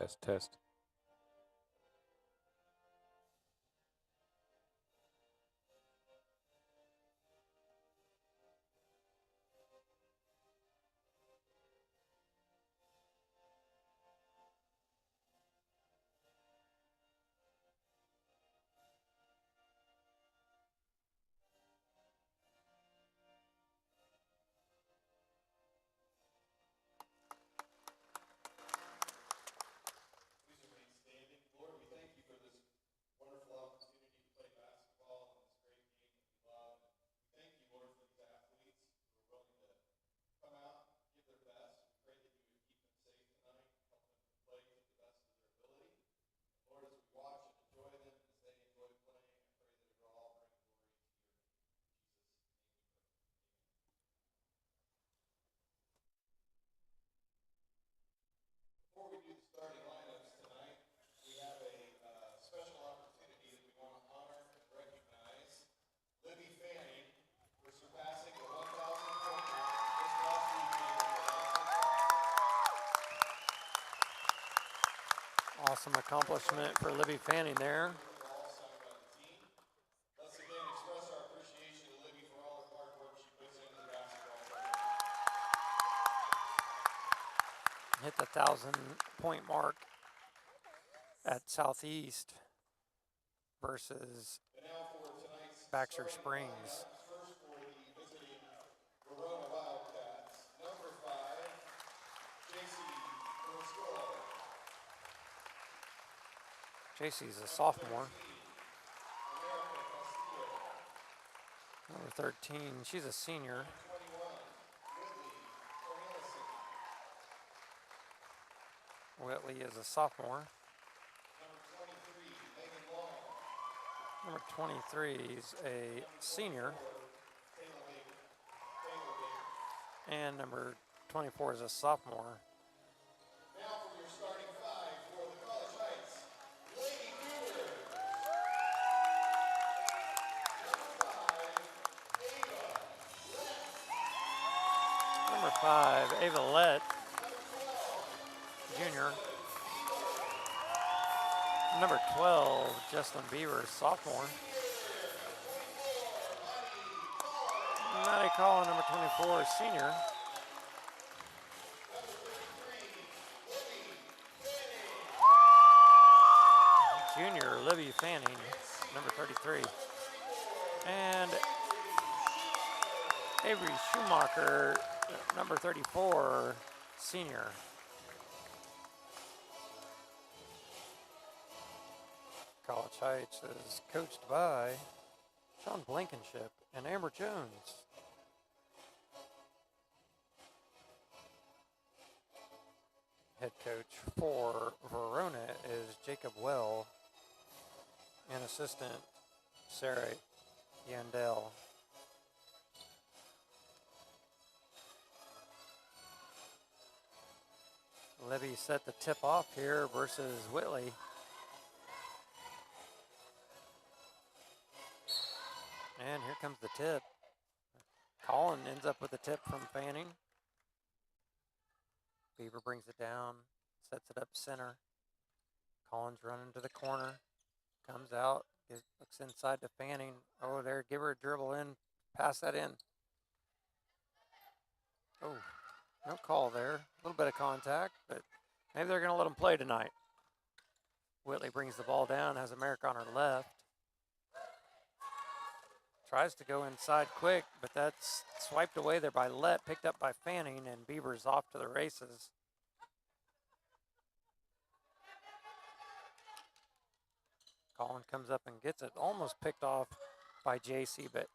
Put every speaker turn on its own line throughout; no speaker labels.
Test, test. Awesome accomplishment for Libby Fanning there. Hit the 1,000-point mark at Southeast versus Baxter Springs. JC's a sophomore. Number 13, she's a senior. Whitley is a sophomore. Number 23 is a senior. And number 24 is a sophomore. Number 5, Ava Lett, junior. Number 12, Justin Beaver, sophomore. Maddie Collin, number 24, senior. Junior, Libby Fanning, number 33. And Avery Schumacher, number 34, senior. College Heights is coached by Sean Blankenship and Amber Jones. Head coach for Verona is Jacob Well and assistant Sarah Yandel. Libby set the tip off here versus Whitley. And here comes the tip. Colin ends up with the tip from Fanning. Beaver brings it down, sets it up center. Colin's running to the corner, comes out, looks inside to Fanning. Oh, there, give her a dribble in, pass that in. Oh, no call there. A little bit of contact, but maybe they're going to let them play tonight. Whitley brings the ball down, has America on her left. Tries to go inside quick, but that's swiped away there by Lett, picked up by Fanning, and Beaver's off to the races. Colin comes up and gets it, almost picked off by JC, but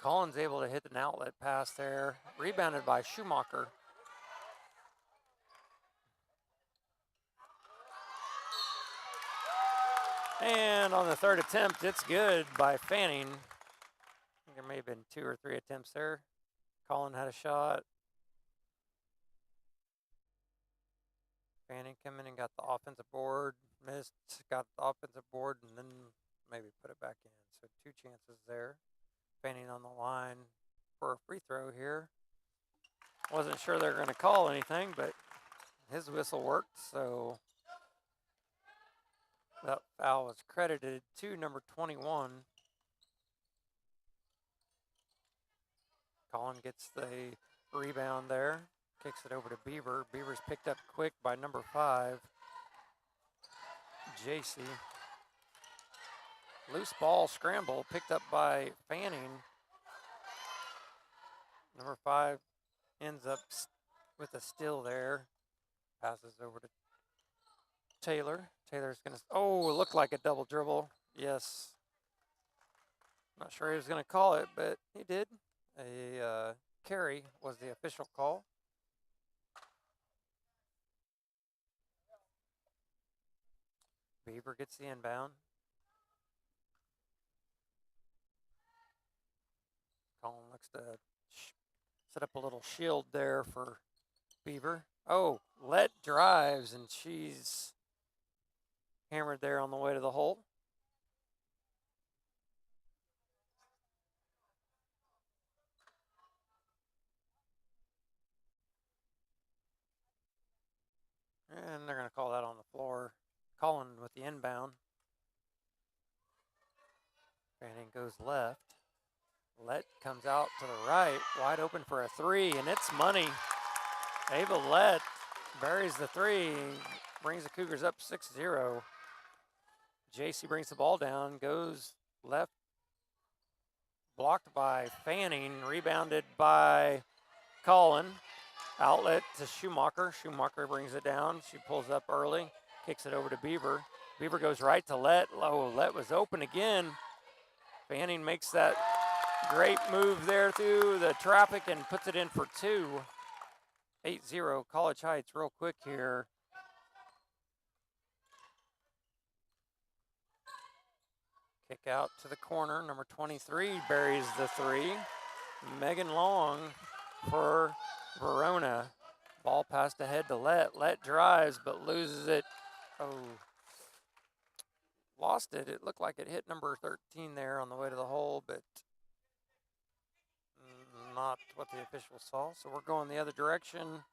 Colin's able to hit an outlet pass there, rebounded by Schumacher. And on the third attempt, it's good by Fanning. I think there may have been 2 or 3 attempts there. Colin had a shot. Fanning come in and got the offensive board, missed, got the offensive board, and then maybe put it back in. So 2 chances there. Fanning on the line for a free throw here. Wasn't sure they were going to call anything, but his whistle worked, so That foul was credited to number 21. Colin gets the rebound there, kicks it over to Beaver. Beaver's picked up quick by number 5, JC. Loose ball scramble picked up by Fanning. Number 5 ends up with a steal there. Passes over to Taylor. Taylor's going to, oh, it looked like a double dribble. Yes. Not sure he was going to call it, but he did. A carry was the official call. Beaver gets the inbound. Colin looks to set up a little shield there for Beaver. Oh, Let drives, and she's hammered there on the way to the hole. And they're going to call that on the floor. Colin with the inbound. Fanning goes left. Let comes out to the right, wide open for a 3, and it's money. Ava Let buries the 3, brings the Cougars up 6-0. JC brings the ball down, goes left, blocked by Fanning, rebounded by Colin. Outlet to Schumacher. Schumacher brings it down. She pulls up early, kicks it over to Beaver. Beaver goes right to Let. Oh, Let was open again. Fanning makes that great move there through the traffic and puts it in for 2. 8-0 College Heights real quick here. Kick out to the corner. Number 23 buries the 3. Megan Long for Verona. Ball passed ahead to Let. Let drives but loses it. Oh, lost it. It looked like it hit number 13 there on the way to the hole, but not what the official saw. So we're going the other direction.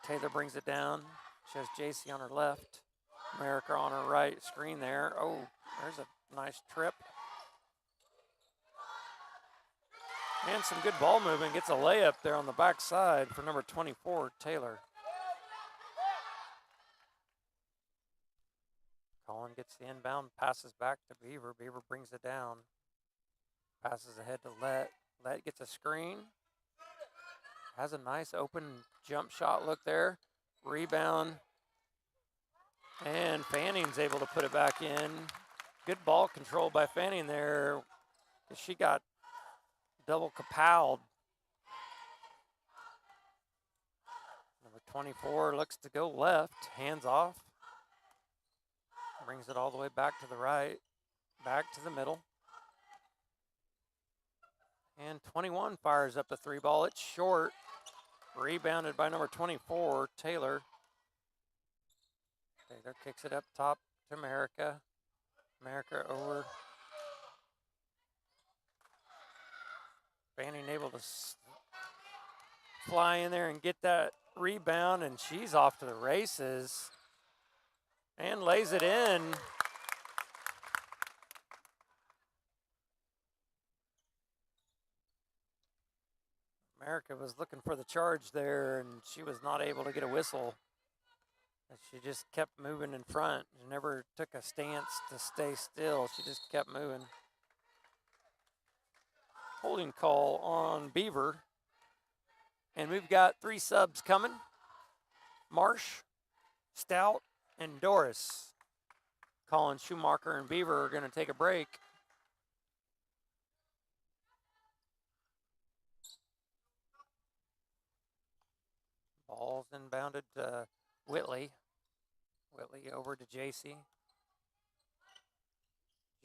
Taylor brings it down. She has JC on her left. America on her right. Screen there. Oh, there's a nice trip. And some good ball movement. Gets a layup there on the backside for number 24, Taylor. Colin gets the inbound, passes back to Beaver. Beaver brings it down. Passes ahead to Let. Let gets a screen. Has a nice open jump shot look there. Rebound. And Fanning's able to put it back in. Good ball control by Fanning there. She got double capowed. Number 24 looks to go left. Hands off. Brings it all the way back to the right. Back to the middle. And 21 fires up a 3 ball. It's short. Rebounded by number 24, Taylor. Taylor kicks it up top to America. America over. Fanning able to fly in there and get that rebound, and she's off to the races and lays it in. America was looking for the charge there, and she was not able to get a whistle. She just kept moving in front. She never took a stance to stay still. She just kept moving. Holding call on Beaver. And we've got 3 subs coming. Marsh, Stout, and Doris. Colin, Schumacher, and Beaver are going to take a break. Ball's inbounded to Whitley. Whitley over to JC.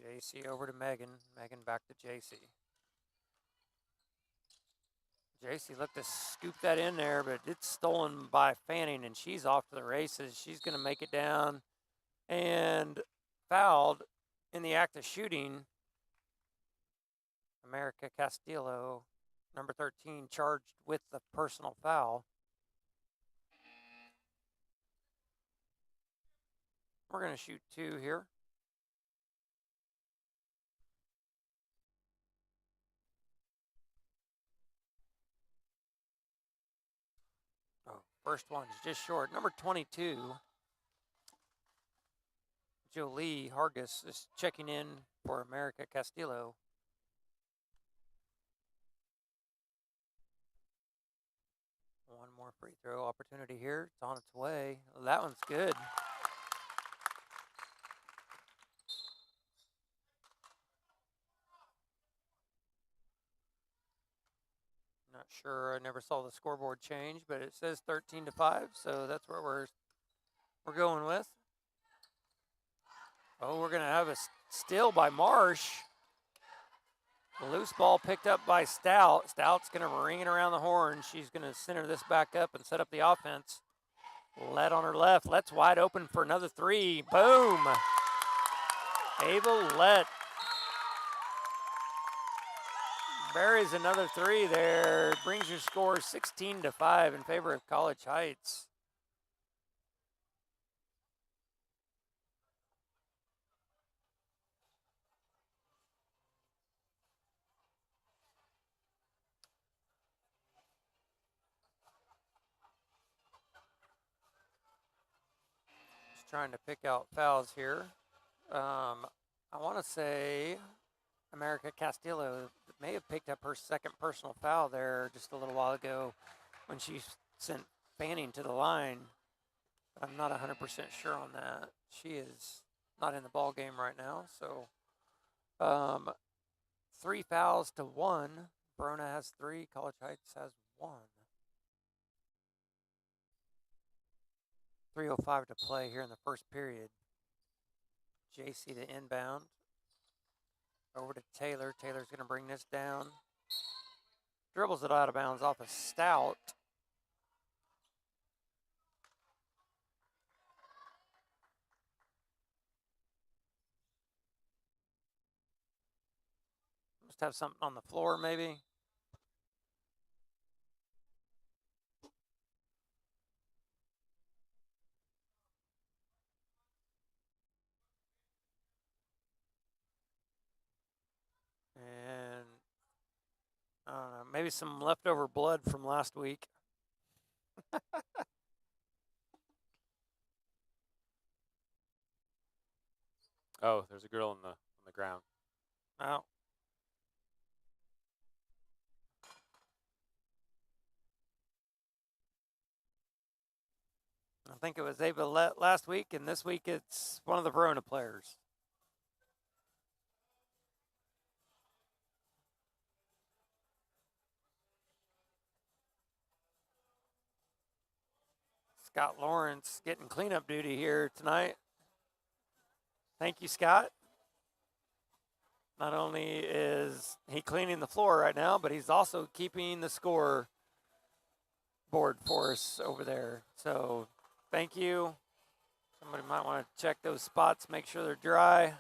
JC over to Megan. Megan back to JC. JC looked to scoop that in there, but it's stolen by Fanning, and she's off to the races. She's going to make it down and fouled in the act of shooting. America Castillo, number 13, charged with the personal foul. We're going to shoot 2 here. Oh, first one's just short. Number 22, Jolie Hargis is checking in for America Castillo. One more free throw opportunity here. It's on its way. That one's good. Not sure. I never saw the scoreboard change, but it says 13-5, so that's what we're going with. Oh, we're going to have a steal by Marsh. Loose ball picked up by Stout. Stout's going to ring it around the horn. She's going to center this back up and set up the offense. Lett on her left. Lett's wide open for another 3. Boom. Ava Lett buries another 3 there. Brings your score 16-5 in favor of College Heights. Trying to pick out fouls here. I want to say America Castillo may have picked up her second personal foul there just a little while ago when she sent Fanning to the line. But I'm not 100% sure on that. She is not in the ball game right now. So 3 fouls to 1. Verona has 3. College Heights has 1. 3:05 to play here in the first period. JC to inbound. Over to Taylor. Taylor's going to bring this down. Dribbles it out of bounds off of Stout. Must have something on the floor, maybe. And I don't know, maybe some leftover blood from last week.
Oh, there's a girl on the ground.
Oh. I think it was Ava last week, and this week it's one of the Verona players. Scott Lawrence getting cleanup duty here tonight. Thank you, Scott. Not only is he cleaning the floor right now, but he's also keeping the score board for us over there. So thank you. Somebody might want to check those spots, make sure they're dry.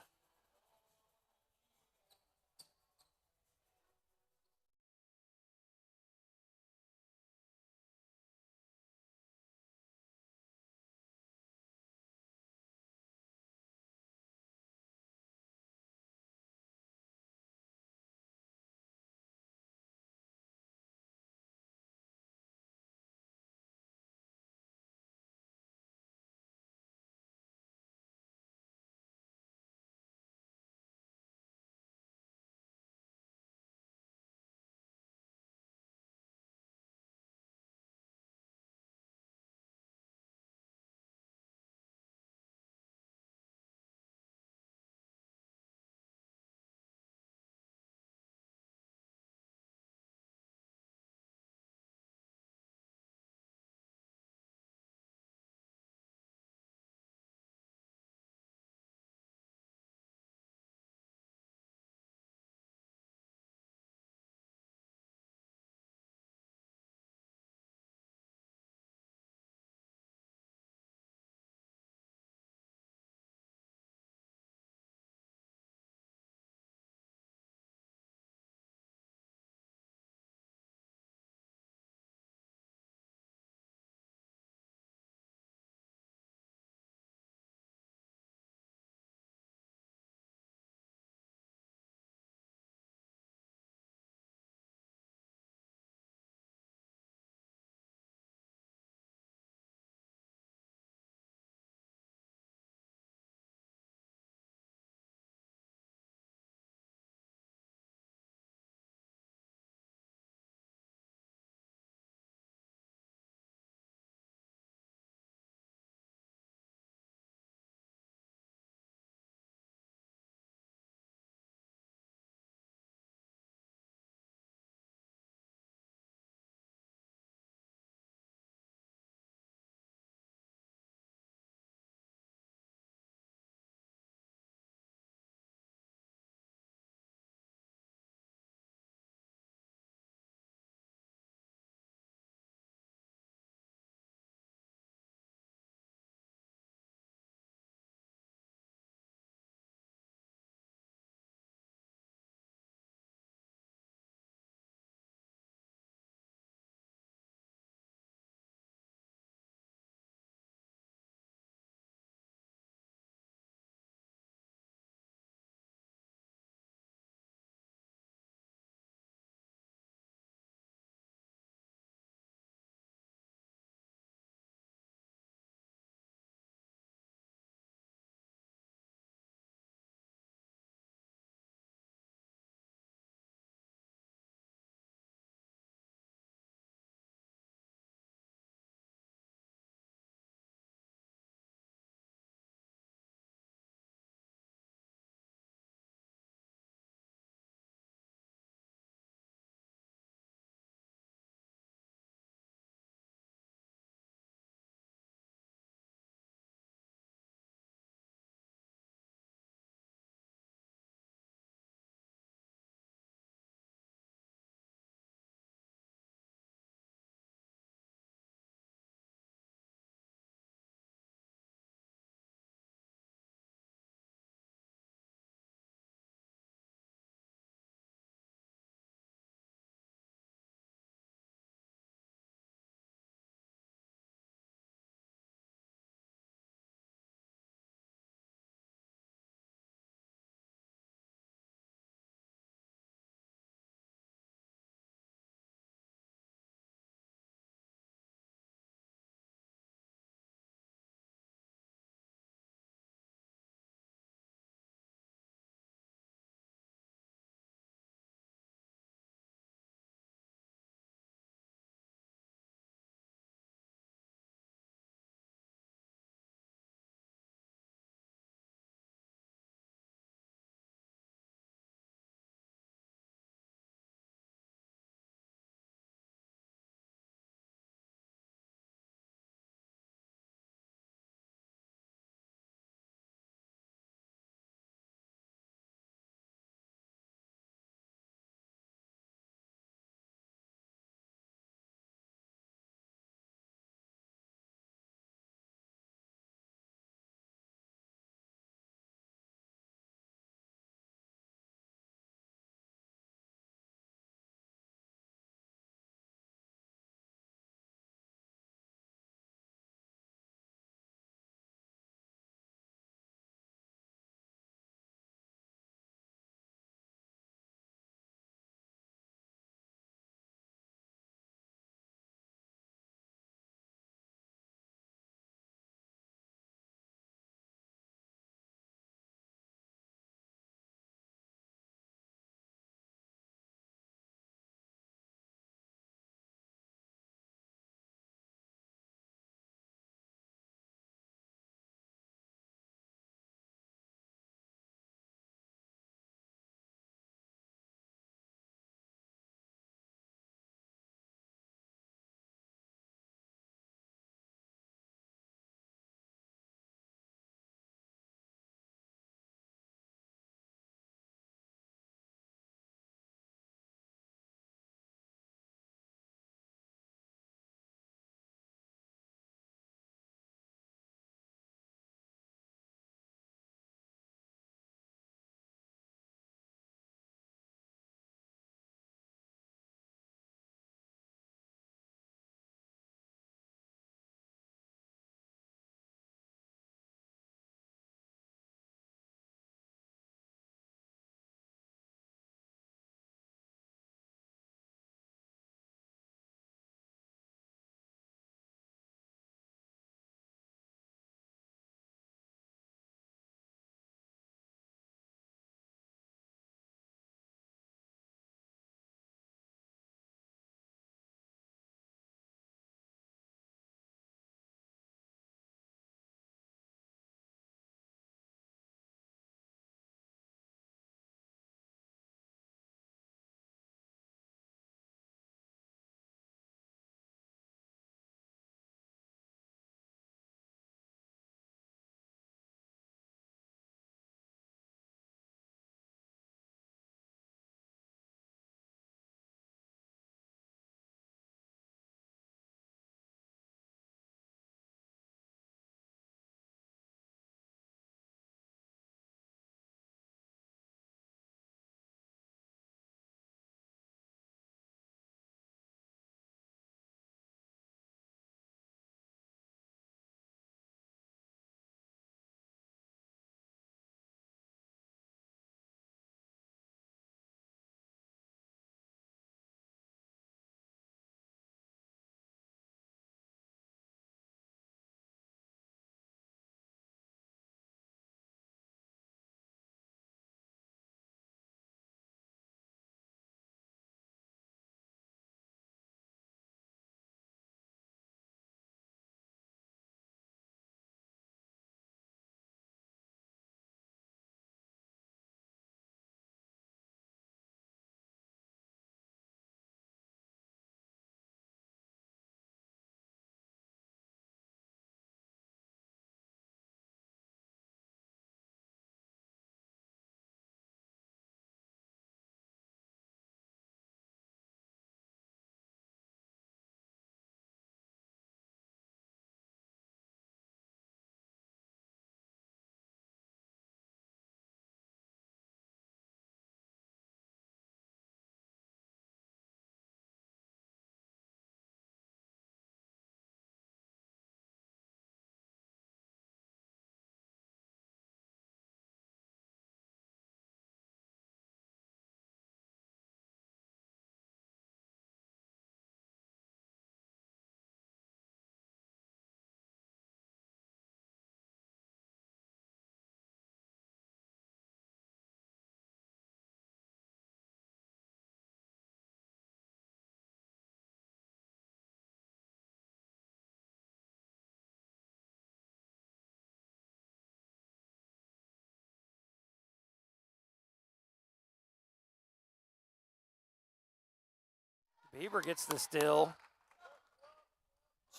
Beaver gets the steal.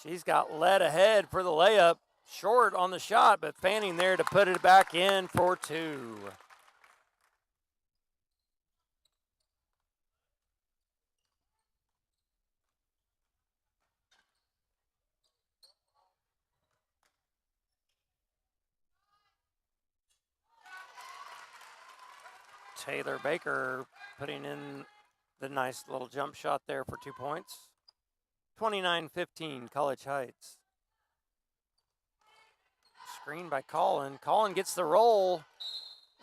She's got led ahead for the layup. Short on the shot, but Fanning there to put it back in for 2. Taylor Baker putting in the nice little jump shot there for 2 points. 29-15, College Heights. Screen by Collin. Collin gets the roll,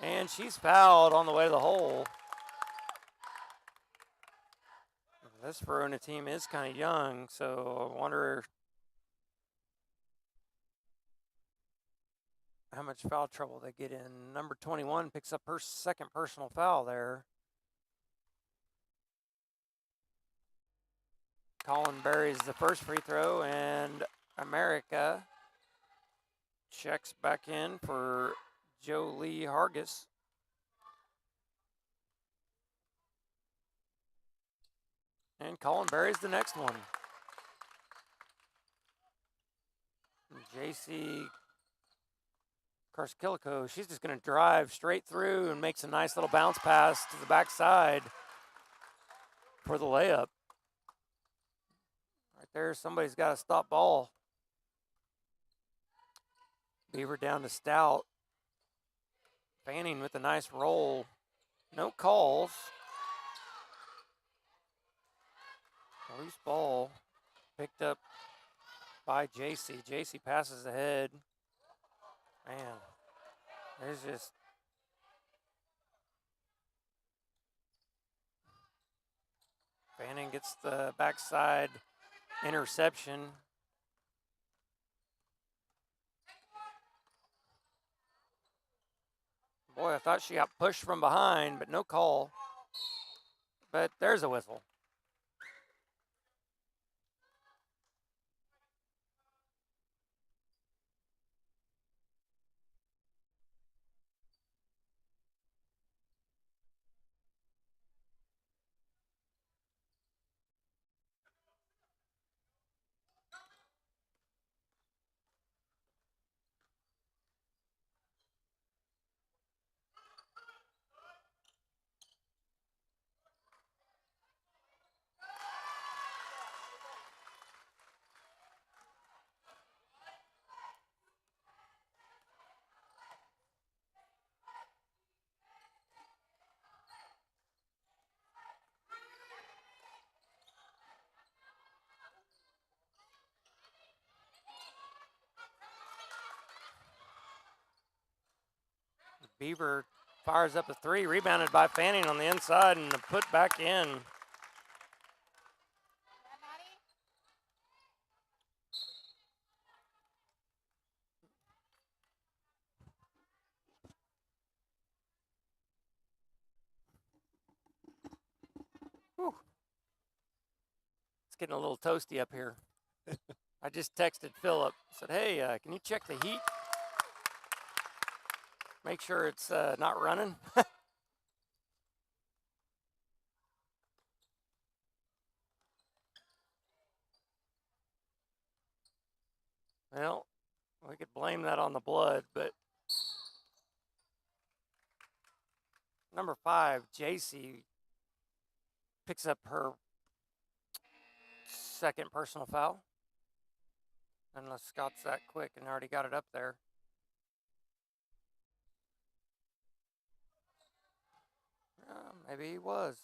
and she's fouled on the way to the hole. This Verona team is kind of young, so I wonder how much foul trouble they get in. Number 21 picks up her second personal foul there. Collin buries the first free throw, and America checks back in for Jolie Hargis. And Collin buries the next one. JC Karskilico, she's just going to drive straight through and makes a nice little bounce pass to the backside for the layup. Right there, somebody's got to stop ball. Beaver down to Stout. Fanning with a nice roll. No calls. A loose ball picked up by JC. JC passes ahead. Man, there's just Fanning gets the backside interception. Boy, I thought she got pushed from behind, but no call. But there's a whistle. Beaver fires up a 3, rebounded by Fanning on the inside and put back in. Whew. It's getting a little toasty up here. I just texted Philip, said, hey, can you check the heat? Make sure it's not running. Well, we could blame that on the blood, but number 5, JC, picks up her second personal foul. Unless Scott's that quick and already got it up there. Maybe he was.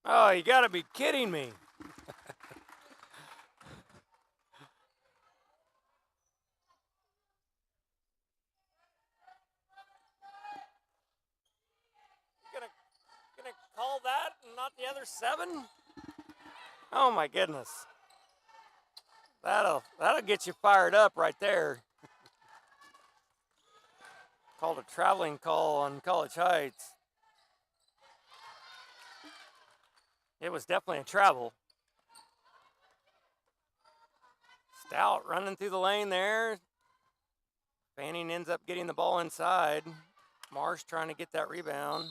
Oh, you got to be kidding me. Gonna call that and not the other 7? Oh my goodness. That'll get you fired up right there. Called a traveling call on College Heights. It was definitely a travel. Stout running through the lane there. Fanning ends up getting the ball inside. Marsh trying to get that rebound.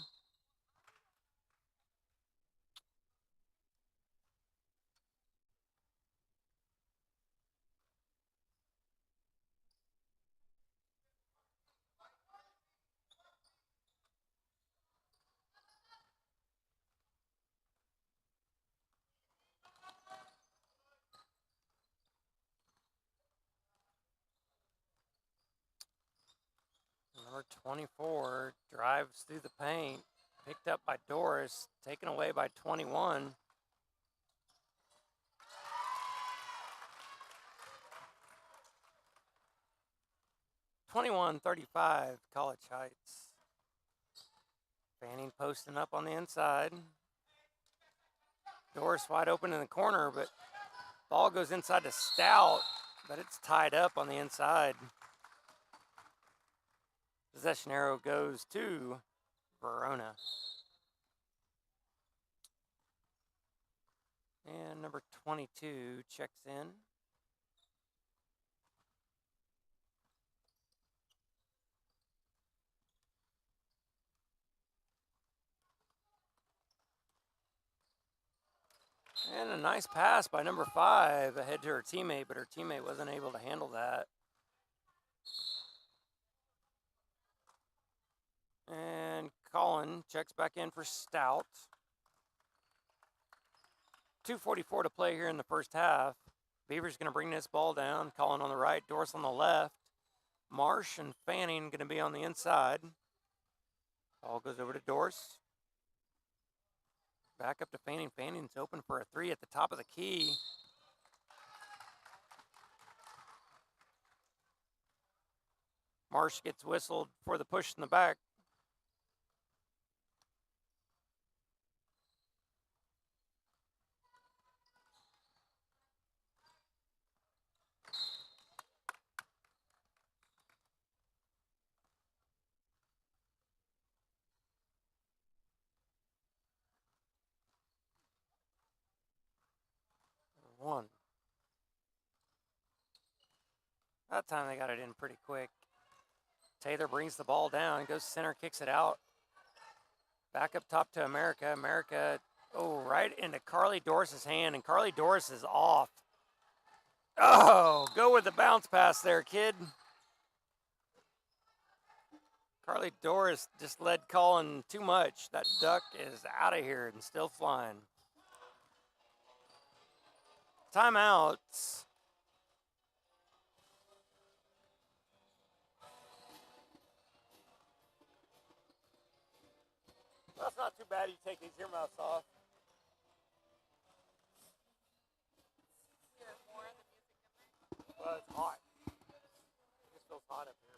Number 24 drives through the paint. Picked up by Doris. Taken away by 21. (21-35) College Heights. Fanning posting up on the inside. Doris wide open in the corner, but ball goes inside to Stout, but it's tied up on the inside. Possession arrow goes to Verona. And number 22 checks in. And a nice pass by number 5 ahead to her teammate, but her teammate wasn't able to handle that. And Colin checks back in for Stout. 2:44 to play here in the first half. Beaver's going to bring this ball down. Colin on the right, Doris on the left. Marsh and Fanning going to be on the inside. Ball goes over to Doris. Back up to Fanning. Fanning's open for a 3 at the top of the key. Marsh gets whistled for the push in the back. One. That time they got it in pretty quick. Taylor brings the ball down, goes center, kicks it out. Back up top to America. America, right into Carly Doris's hand, and Carly Doris is off. Oh, go with the bounce pass there, kid. Carly Doris just led Colin too much. That duck is out of here and still flying. Timeouts. That's not too bad. You take these earmuffs off. Well, it's hot. It just feels hot up here.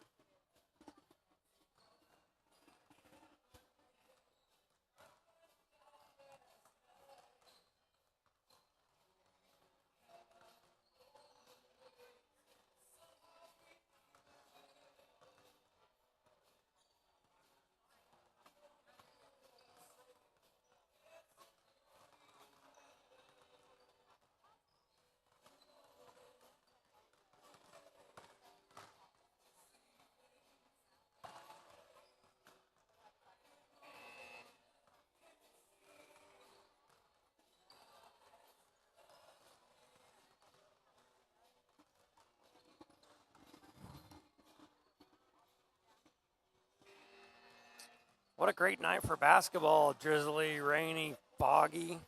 What a great night for basketball. Drizzly, rainy, foggy.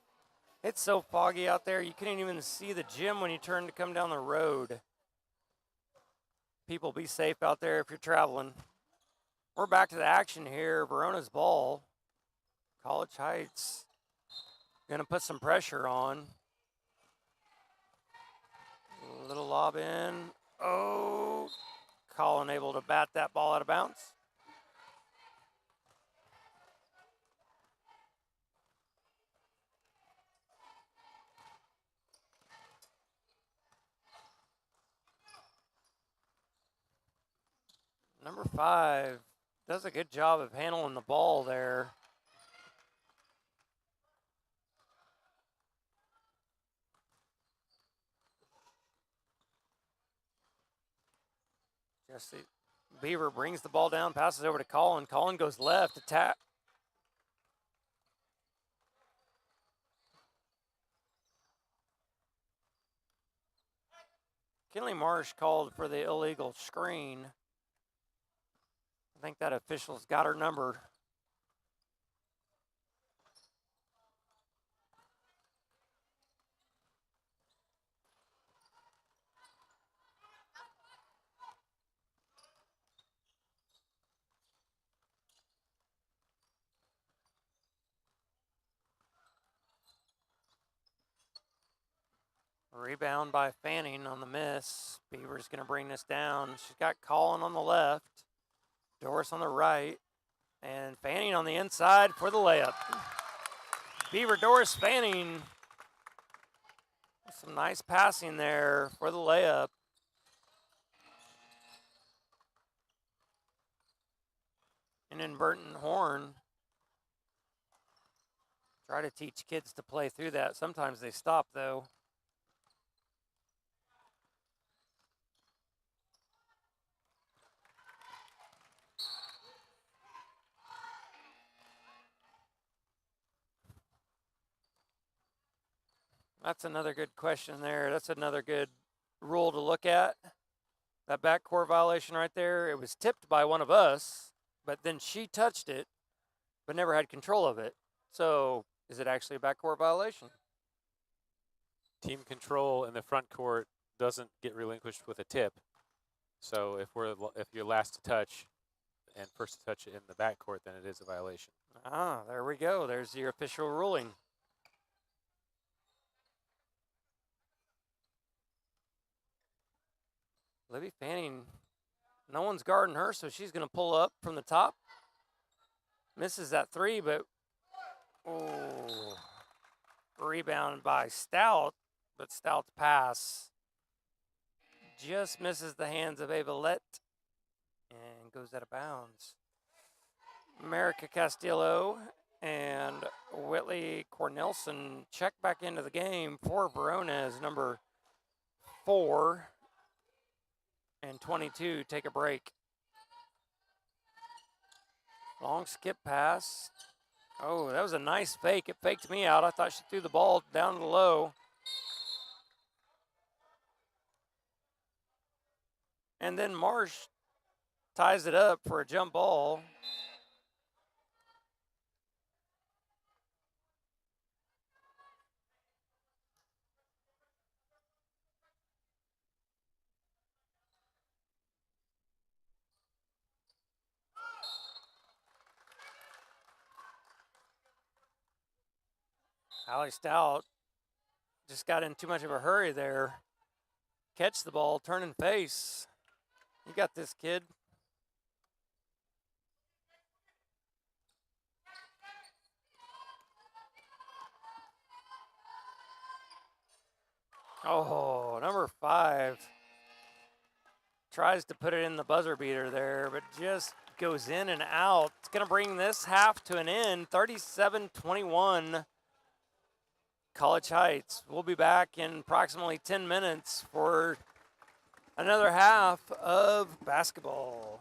It's so foggy out there, you couldn't even see the gym when you turn to come down the road. People, be safe out there if you're traveling. We're back to the action here. Verona's ball. College Heights going to put some pressure on. Little lob in. Oh, Colin able to bat that ball out of bounds. Number 5 does a good job of handling the ball there. Beaver brings the ball down, passes over to Colin. Colin goes left, attack. Kinley Marsh called for the illegal screen. I think that official's got her number. Rebound by Fanning on the miss. Beaver's going to bring this down. She's got Colin on the left, Doris on the right, and Fanning on the inside for the layup. Beaver Doris Fanning. Some nice passing there for the layup. And then Burton Horn. Try to teach kids to play through that. Sometimes they stop, though. That's another good question there. That's another good rule to look at. That backcourt violation right there, it was tipped by one of us, but then she touched it, but never had control of it. So is it actually a backcourt violation?
Team control in the front court doesn't get relinquished with a tip. So if you're last to touch and first to touch it in the backcourt, then it is a violation.
Ah, there we go. There's your official ruling. Libby Fanning, no one's guarding her, so she's going to pull up from the top. Misses that three, but rebound by Stout, but Stout's pass just misses the hands of Avalette and goes out of bounds. America Castillo and Whitley Cornelson check back into the game for Verona as number 4 and 22 take a break. Long skip pass. Oh, that was a nice fake. It faked me out. I thought she threw the ball down to the low. And then Marsh ties it up for a jump ball. Allie Stout just got in too much of a hurry there. Catch the ball, turn and face. You got this, kid. Oh, number 5 tries to put it in the buzzer beater there, but just goes in and out. It's going to bring this half to an end, 37-21. College Heights. We'll be back in approximately 10 minutes for another half of basketball.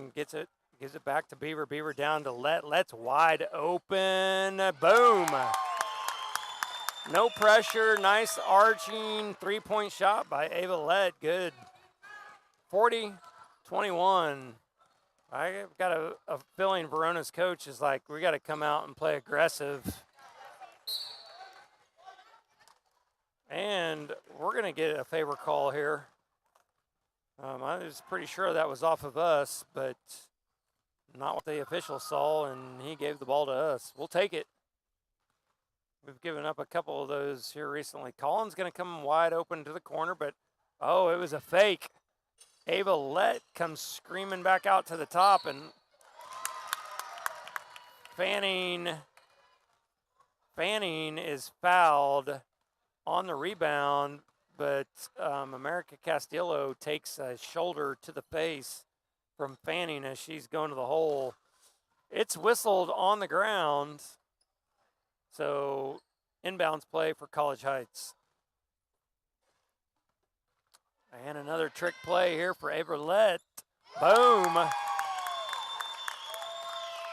Fanning gets it, gives it back to Beaver. Beaver down to Let. Let's wide open. Boom. No pressure. Nice arching 3-point shot by Ava Let. Good. 40-21. I've got a feeling Verona's coach is like, we got to come out and play aggressive. And we're going to get a favor call here. I was pretty sure that was off of us, but not what the official saw, and he gave the ball to us. We'll take it. We've given up a couple of those here recently. Collins going to come wide open to the corner, but, oh, it was a fake. Ava Let comes screaming back out to the top, and Fanning is fouled on the rebound, but America Castillo takes a shoulder to the face from Fanning as she's going to the hole. It's whistled on the ground, so inbounds play for College Heights. And another trick play here for Ava Let. Boom.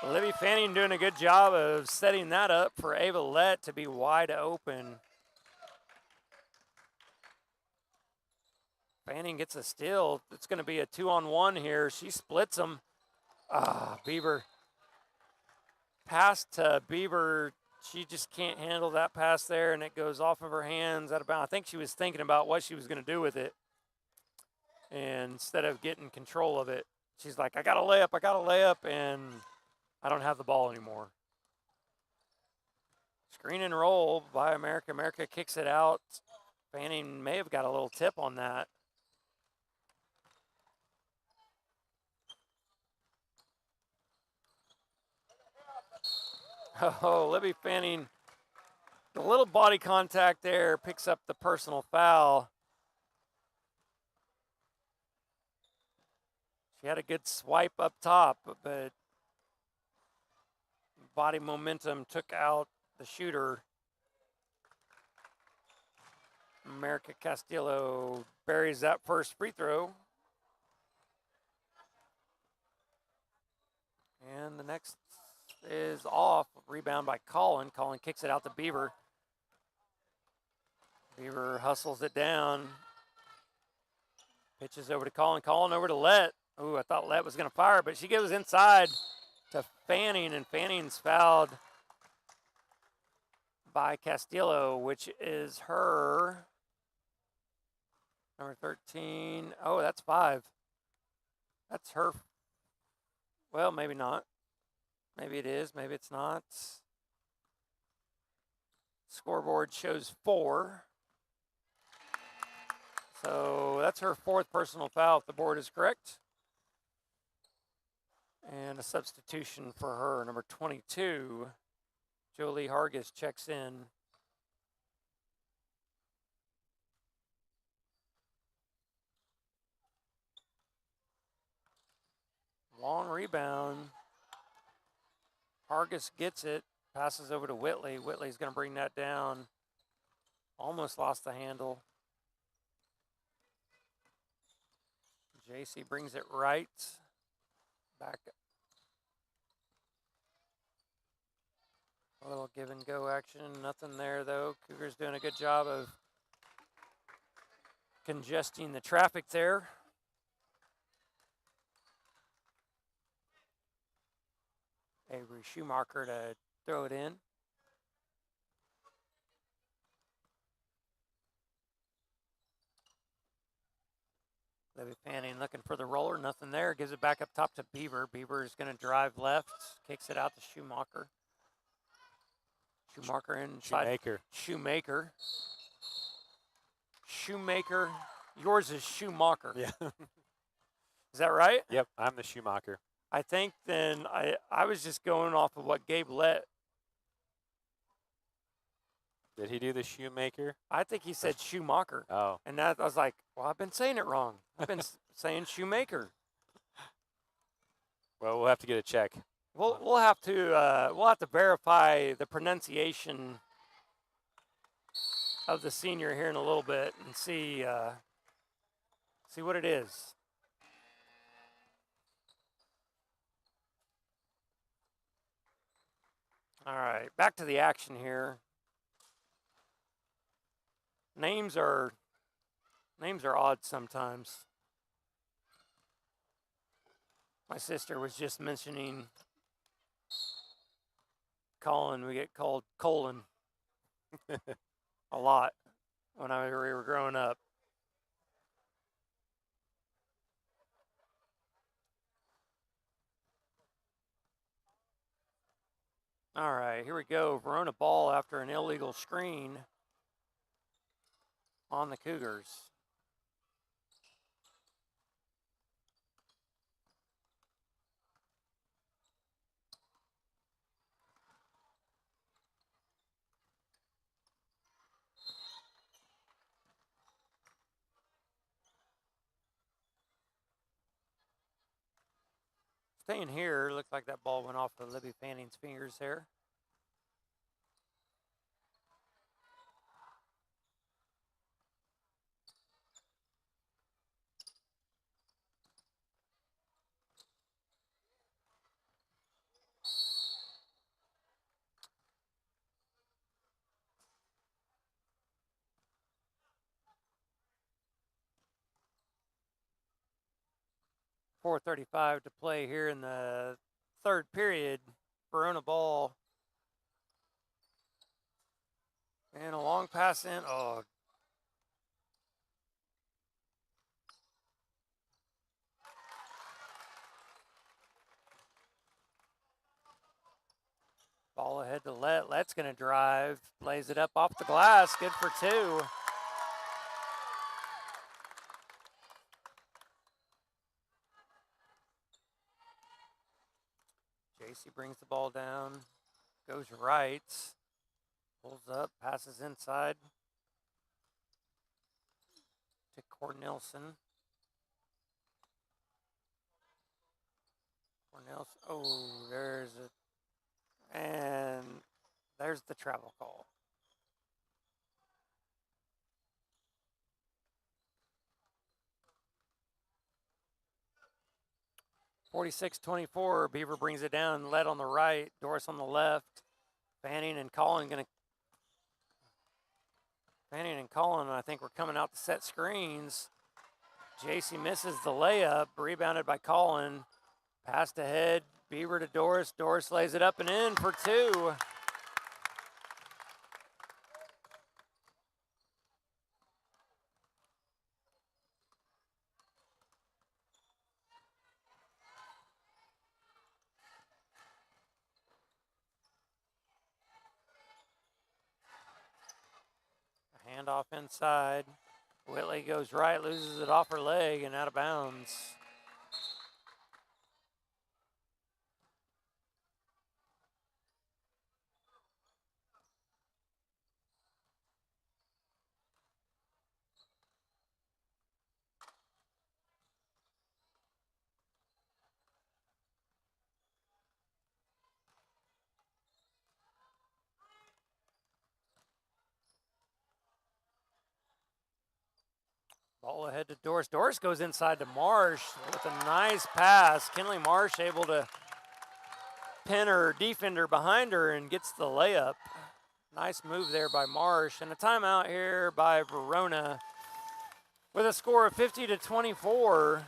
Libby Fanning doing a good job of setting that up for Ava Let to be wide open. Fanning gets a steal. It's going to be a 2-on-1 here. She splits them. Beaver. Pass to Beaver. She just can't handle that pass there, and it goes off of her hands out of bounds. I think she was thinking about what she was going to do with it. And instead of getting control of it, she's like, I got to lay up, and I don't have the ball anymore. Screen and roll by America. America kicks it out. Fanning may have got a little tip on that. Oh, Libby Fanning, the little body contact there picks up the personal foul. She had a good swipe up top, but body momentum took out the shooter. America Castillo buries that first free throw. And the next is off. Rebound by Colin. Colin kicks it out to Beaver. Beaver hustles it down. Pitches over to Colin. Colin over to Let. Ooh, I thought Let was going to fire, but she goes inside to Fanning, and Fanning's fouled by Castillo, which is her number 13. Oh, that's 5. That's her. Well, maybe not. Maybe it is. Maybe it's not. Scoreboard shows 4. So that's her 4th personal foul if the board is correct. And a substitution for her, number 22, Jolie Hargis checks in. Long rebound. Hargis gets it, passes over to Whitley. Whitley's going to bring that down. Almost lost the handle. JC brings it right. Back. A little give and go action. Nothing there, though. Cougars doing a good job of congesting the traffic there. Avery Schumacher to throw it in. Libby Fanning looking for the roller. Nothing there. Gives it back up top to Beaver. Beaver is going to drive left. Kicks it out to Schumacher. Schumacher inside. Shoemaker. Yours is Schumacher.
Yeah.
Is that right?
Yep, I'm the Schumacher.
I think then I was just going off of what Gabe let.
Did he do the Shoemaker?
I think he said Schumacher.
Oh.
And that I was like, well, I've been saying it wrong. I've been saying Shoemaker.
Well, we'll have to get a check.
We'll have to verify the pronunciation of the senior here in a little bit and see what it is. All right, back to the action here. Names are odd sometimes. My sister was just mentioning Colin. We get called Colin a lot when we were growing up. All right, here we go. Verona ball after an illegal screen on the Cougars. Staying here, looked like that ball went off of Libby Fanning's fingers there. .435 to play here in the third period. Verona ball. And a long pass in. Oh. Ball ahead to Let. Let's going to drive. Lays it up off the glass. Good for two. JC brings the ball down. Goes right. Pulls up. Passes inside to Cornelson. Oh, there's the travel call. 46-24. Beaver brings it down. Led on the right. Doris on the left. Fanning and Collin, I think, we're coming out to set screens. JC misses the layup. Rebounded by Collin. Passed ahead. Beaver to Doris. Doris lays it up and in for two. Handoff inside. Whitley goes right, loses it off her leg and out of bounds. Ball ahead to Doris. Doris goes inside to Marsh with a nice pass. Kinley Marsh able to pin her defender behind her and gets the layup. Nice move there by Marsh. And a timeout here by Verona with a score of 50-24.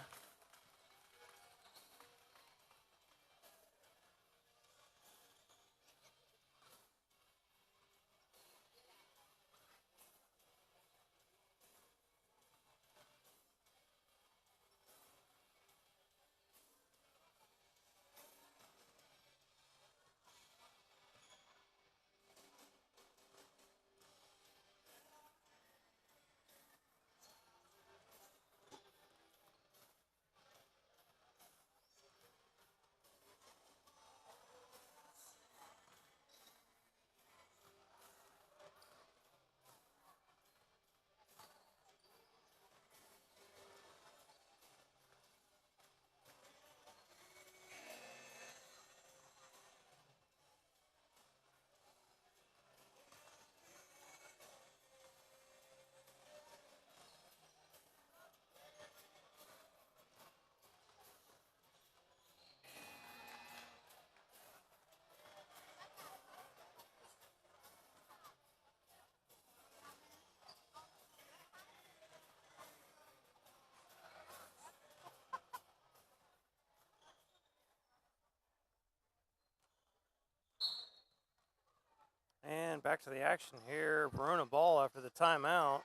And back to the action here. Verona ball after the timeout.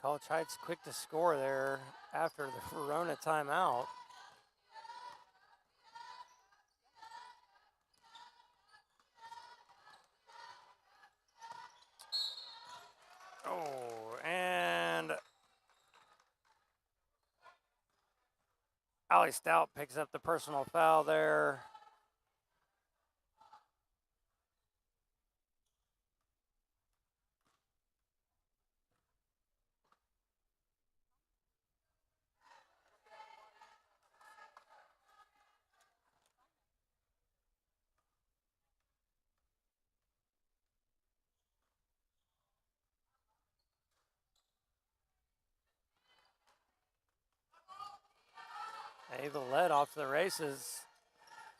College Heights quick to score there after the Verona timeout. Oh, and Allie Stout picks up the personal foul there. Ava led off to the races.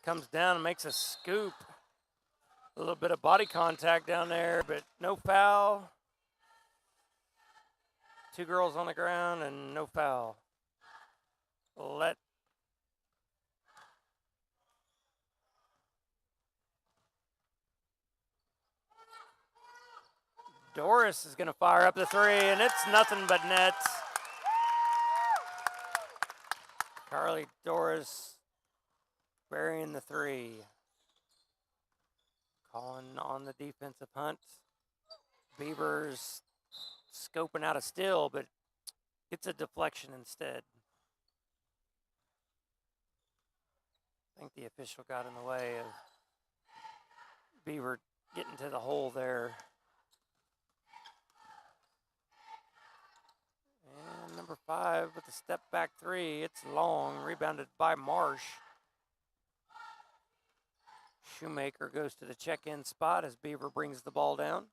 Comes down and makes a scoop. A little bit of body contact down there, but no foul. Two girls on the ground and no foul. Let Doris is going to fire up the three, and it's nothing but net. Carly Doris burying the three. Calling on the defensive hunt. Beavers scoping out a steal, but it's a deflection instead. I think the official got in the way of Beaver getting to the hole there. And number 5 with the step back three. It's long, rebounded by Marsh. Shoemaker goes to the check-in spot as Beaver brings the ball down.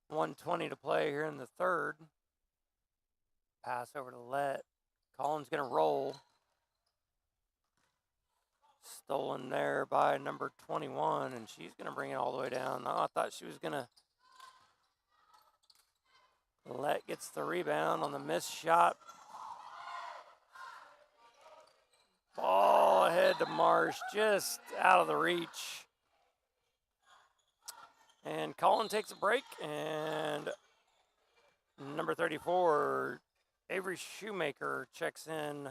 1:20 to play here in the third. Pass over to Let. Collins going to roll. Stolen there by number 21, and she's going to bring it all the way down. Oh, I thought she was going to. Let gets the rebound on the missed shot. Ball ahead to Marsh, just out of the reach. And Colin takes a break, and number 34, Avery Shoemaker, checks in.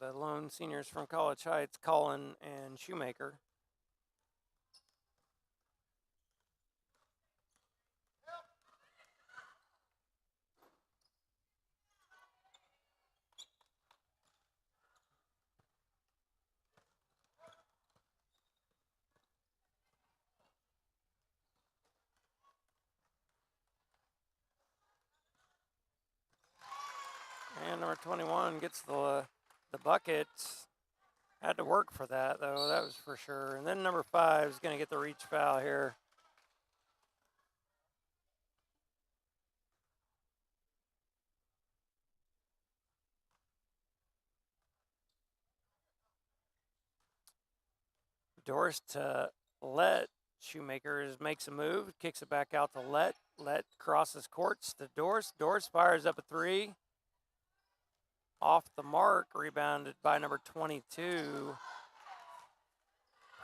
The lone seniors from College Heights, Colin and Shoemaker. And number 21 gets the bucket. Had to work for that, though, that was for sure. And then number 5 is going to get the reach foul here. Doris to Let. Shoemaker makes a move, kicks it back out to Let. Let crosses courts to Doris. Doris fires up a three. Off the mark, rebounded by number 22.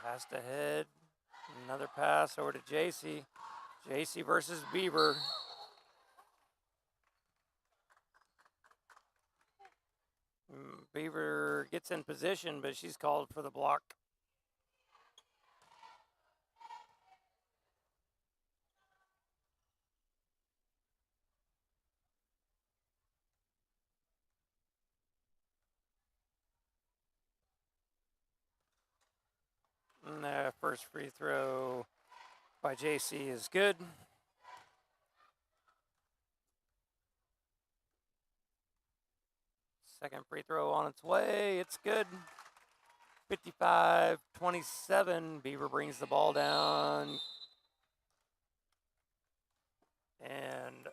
Passed ahead. Another pass over to JC. JC versus Beaver. Beaver gets in position, but she's called for the block. And the first free throw by JC is good. Second free throw on its way. It's good. 55-27. Beaver brings the ball down. and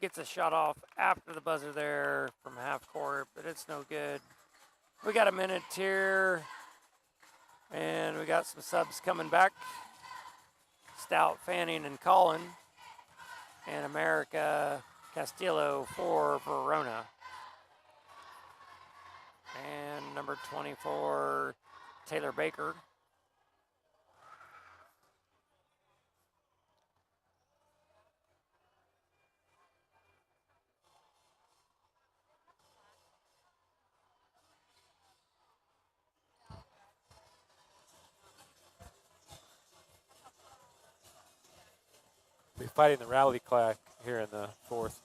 gets a shot off after the buzzer there from half court, but it's no good. We got a minute here, and we got some subs coming back. Stout, Fanning, and Collin, and America Castillo for Verona. And number 24, Taylor Baker.
Be fighting the rally clock here in the fourth.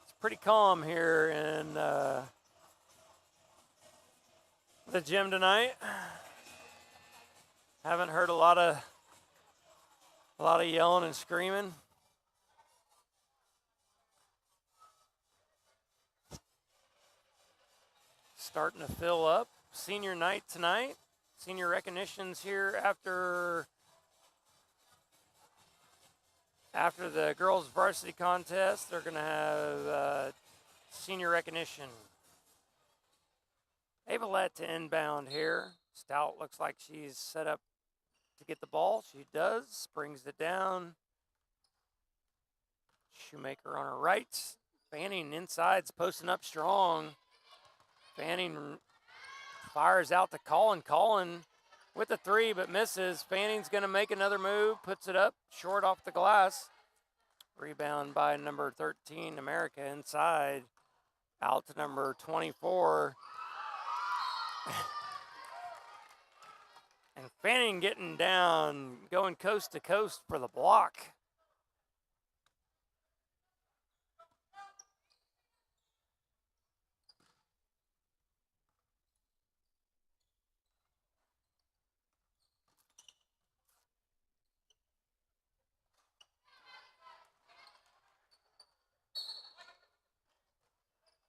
It's pretty calm here in the gym tonight. Haven't heard a lot of yelling and screaming. Starting to fill up. Senior night tonight. Senior recognitions here after the girls' varsity contest. They're going to have senior recognition. Avalette to inbound here. Stout looks like she's set up to get the ball. She does. Brings it down. Shoemaker on her right. Fanning inside's posting up strong. Fanning fires out to Collin. Collin with the three, but misses. Fanning's going to make another move. Puts it up short off the glass. Rebound by number 13, America, inside. Out to number 24. And Fanning getting down, going coast to coast for the block.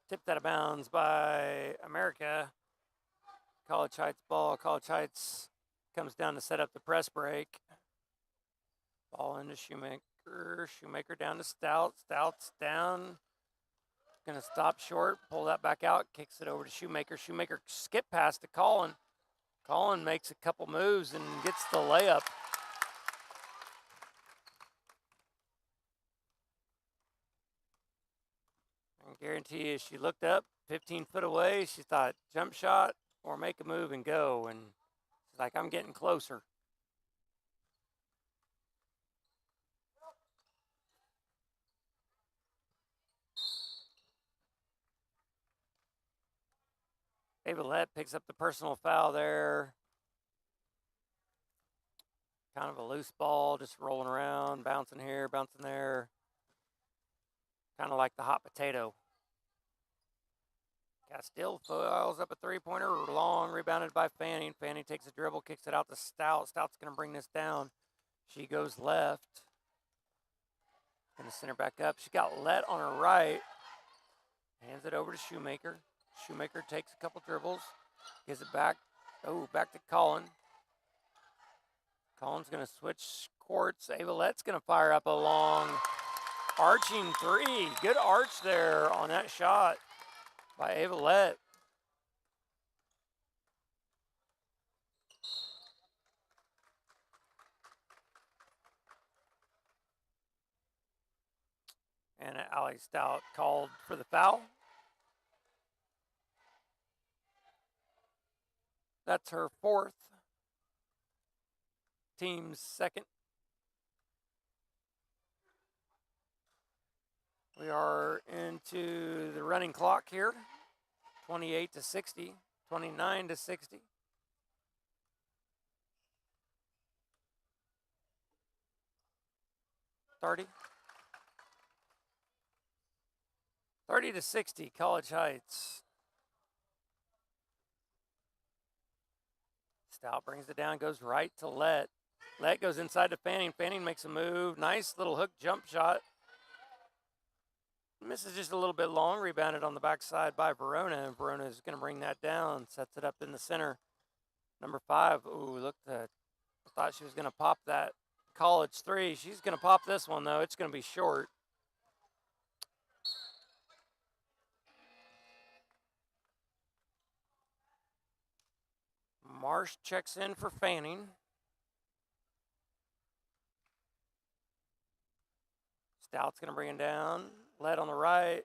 Tipped out of bounds by America. College Heights ball. College Heights comes down to set up the press break. Ball into Shoemaker. Shoemaker down to Stout. Stout's down. Going to stop short. Pull that back out. Kicks it over to Shoemaker. Shoemaker skip past to Collin. Collin makes a couple moves and gets the layup. I guarantee you, she looked up 15 foot away. She thought jump shot or make a move and go. And she's like, I'm getting closer. Avalette picks up the personal foul there. Kind of a loose ball, just rolling around, bouncing here, bouncing there. Kind of like the hot potato. Castile fouls up a three-pointer, long, rebounded by Fanning. Fanning takes a dribble, kicks it out to Stout. Stout's going to bring this down. She goes left. Going to send her back up. She got let on her right. Hands it over to Shoemaker. Shoemaker takes a couple dribbles. Gives it back. Oh, back to Collin. Collin's going to switch courts. Avalette's going to fire up a long arching three. Good arch there on that shot by Avalette. And Allie Stout called for the foul. That's her fourth. Team's second. We are into the running clock here. 28 to 60, 29 to 60. $30 to 60, College Heights. Stout brings it down, goes right to Let. Let goes inside to Fanning. Fanning makes a move. Nice little hook jump shot. Misses just a little bit long, rebounded on the backside by Verona, and Verona is going to bring that down, sets it up in the center. Number 5, ooh, look, I thought she was going to pop that college 3. She's going to pop this one, though. It's going to be short. Marsh checks in for Fanning. Stout's going to bring it down. Led on the right.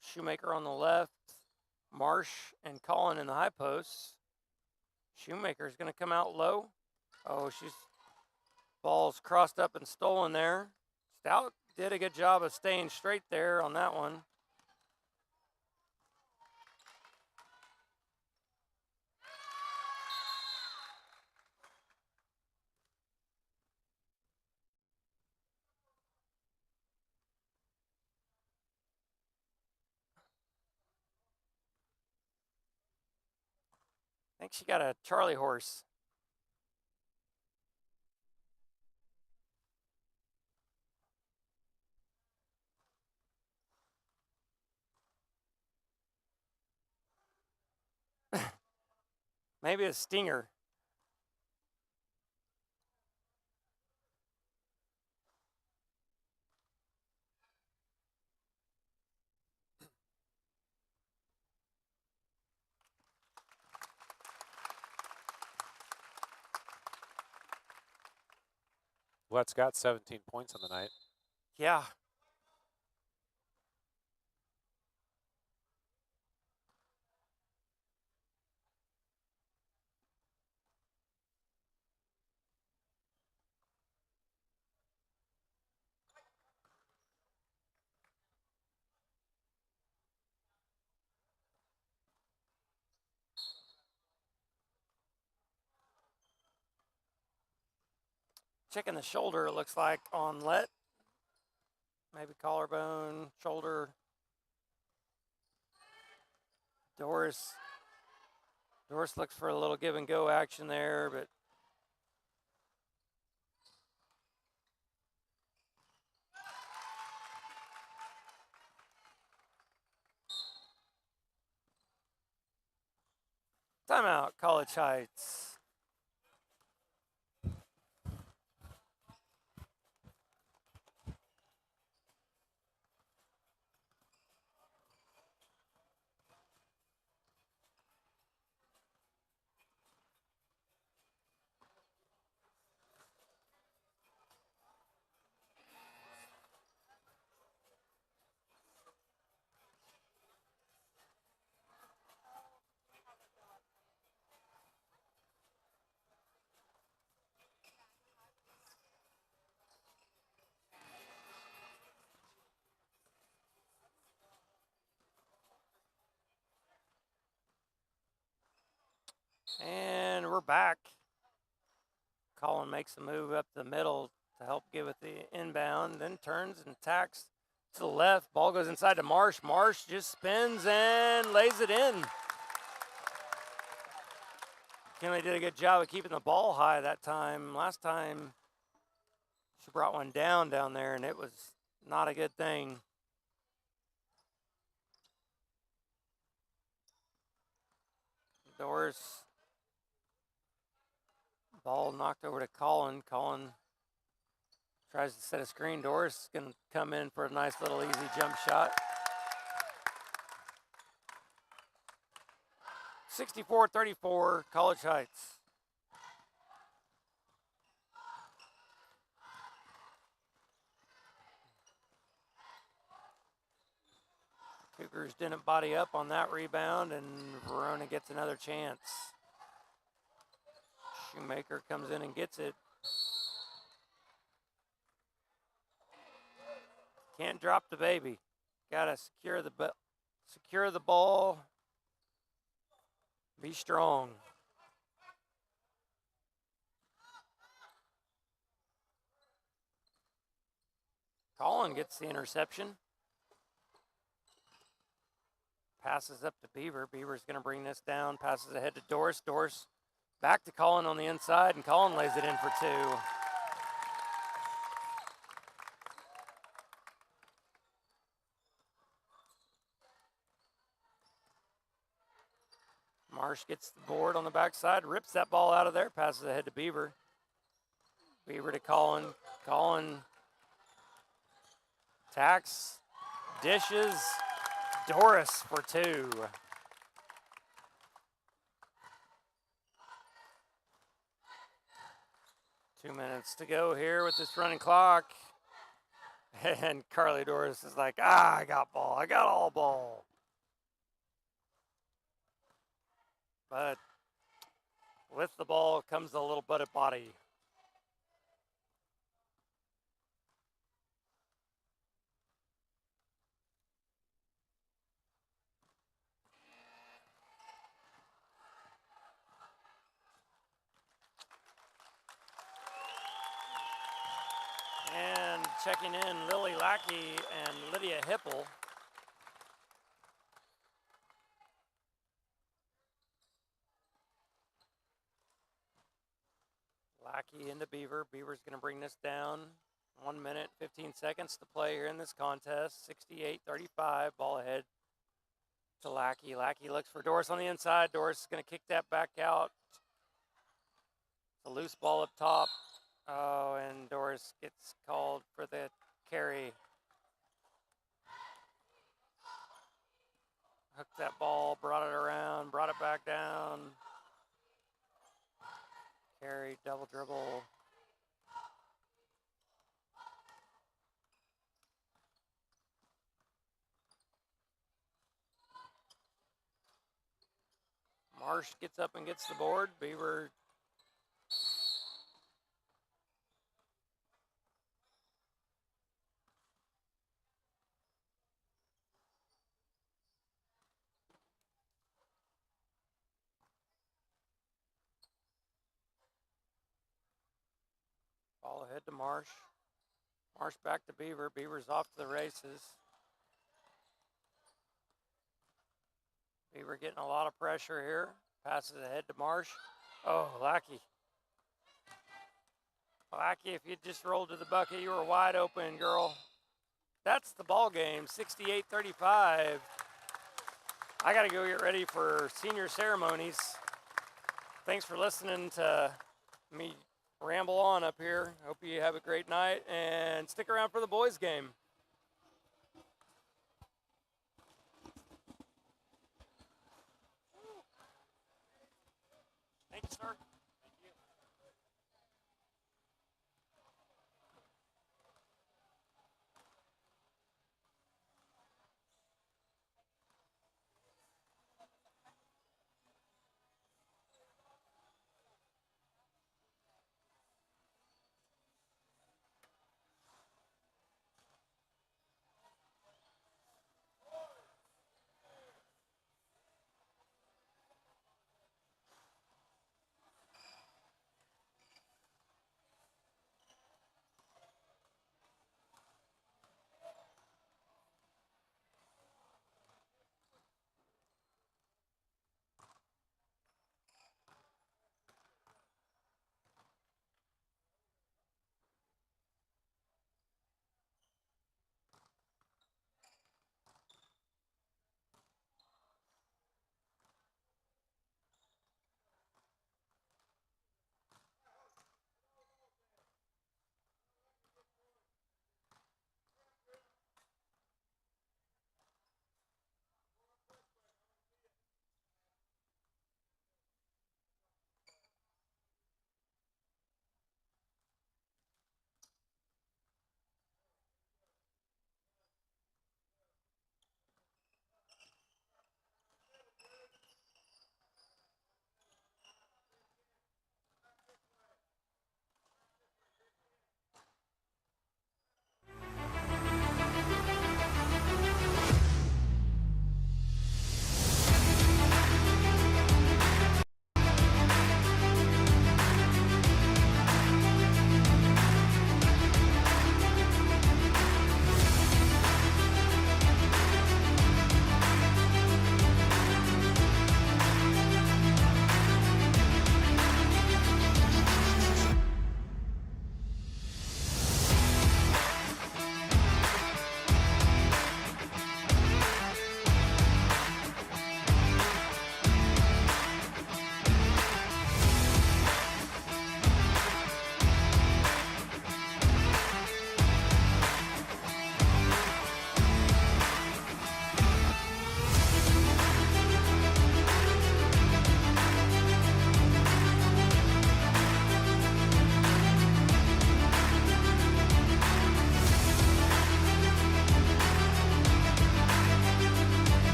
Shoemaker on the left. Marsh and Collin in the high posts. Shoemaker's going to come out low. Oh, ball's crossed up and stolen there. Stout did a good job of staying straight there on that one. I think she got a Charlie horse. Maybe a stinger.
Lett's got 17 points on the night.
Yeah. Checking the shoulder, it looks like, on Let. Maybe collarbone, shoulder. Doris looks for a little give and go action there, but timeout, College Heights. And we're back. Collin makes a move up the middle to help give it the inbound, then turns and attacks to the left. Ball goes inside to Marsh. Marsh just spins and lays it in. Kinley did a good job of keeping the ball high that time. Last time, she brought one down there, and it was not a good thing. Doris. Ball knocked over to Collin. Collin tries to set a screen. Doris is going to come in for a nice little easy jump shot. 64-34, College Heights. Cougars didn't body up on that rebound, and Verona gets another chance. Shoemaker comes in and gets it. Can't drop the baby. Gotta secure the ball. Be strong. Collin gets the interception. Passes up to Beaver. Beaver's going to bring this down. Passes ahead to Doris. Doris back to Collin on the inside, and Collin lays it in for 2. Marsh gets the board on the backside, rips that ball out of there, passes ahead to Beaver. Beaver to Collin. Collin tacks, dishes. Doris for 2. Two minutes to go here with this running clock. And Carly Doris is like, I got ball. I got all ball. But with the ball comes the little butted body. And checking in Lily Lackey and Lydia Hipple. Lackey into Beaver. Beaver's going to bring this down. 1 minute, 15 seconds to play here in this contest. 68-35. Ball ahead to Lackey. Lackey looks for Doris on the inside. Doris is going to kick that back out. It's a loose ball up top. Oh, and Doris gets called for the carry. Hooked that ball, brought it around, brought it back down. Carry, double dribble. Marsh gets up and gets the board. Beaver ball ahead to Marsh. Marsh back to Beaver. Beaver's off to the races. Beaver getting a lot of pressure here. Passes ahead to Marsh. Oh, Lackey. Lackey, if you just rolled to the bucket, you were wide open, girl. That's the ball game, 68-35. I got to go get ready for senior ceremonies. Thanks for listening to me ramble on up here. Hope you have a great night and stick around for the boys game. Thank you, sir.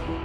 Welcome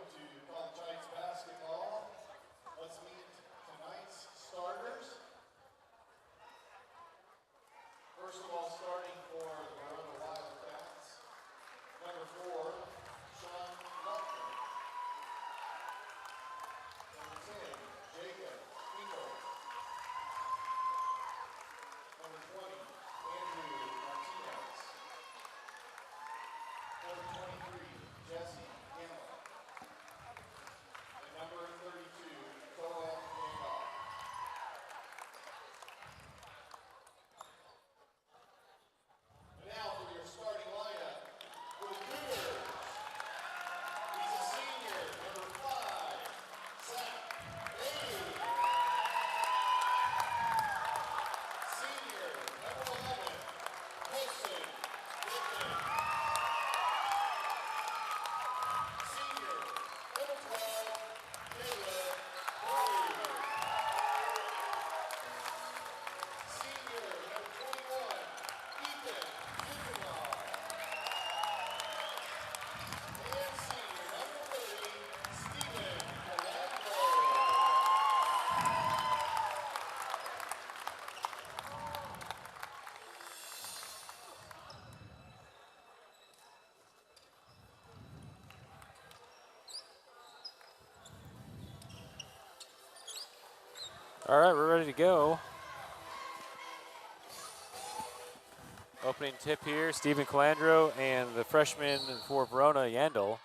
to College Heights basketball. Let's meet tonight's starters. First of all, starting for the Verona Wildcats, number 4, Sean Luckman. Number 10, Jacob Hinkle. Number 20, Andrew Martinez. Number 23, Jesse Gamble. And number 32, Toa Randolph. And now for your starting lineup for the Cougars. He's a senior, number 5, Zach Bailey. Senior, number 11, Wilson Dickman. Senior, number 12, Caleb Corey. Senior, number 21, Ethan Dukenall. And senior, number 30, Stephen Calandro.
All right, we're ready to go. Opening tip here, Stephen Calandro and the freshman for Verona, Yandel.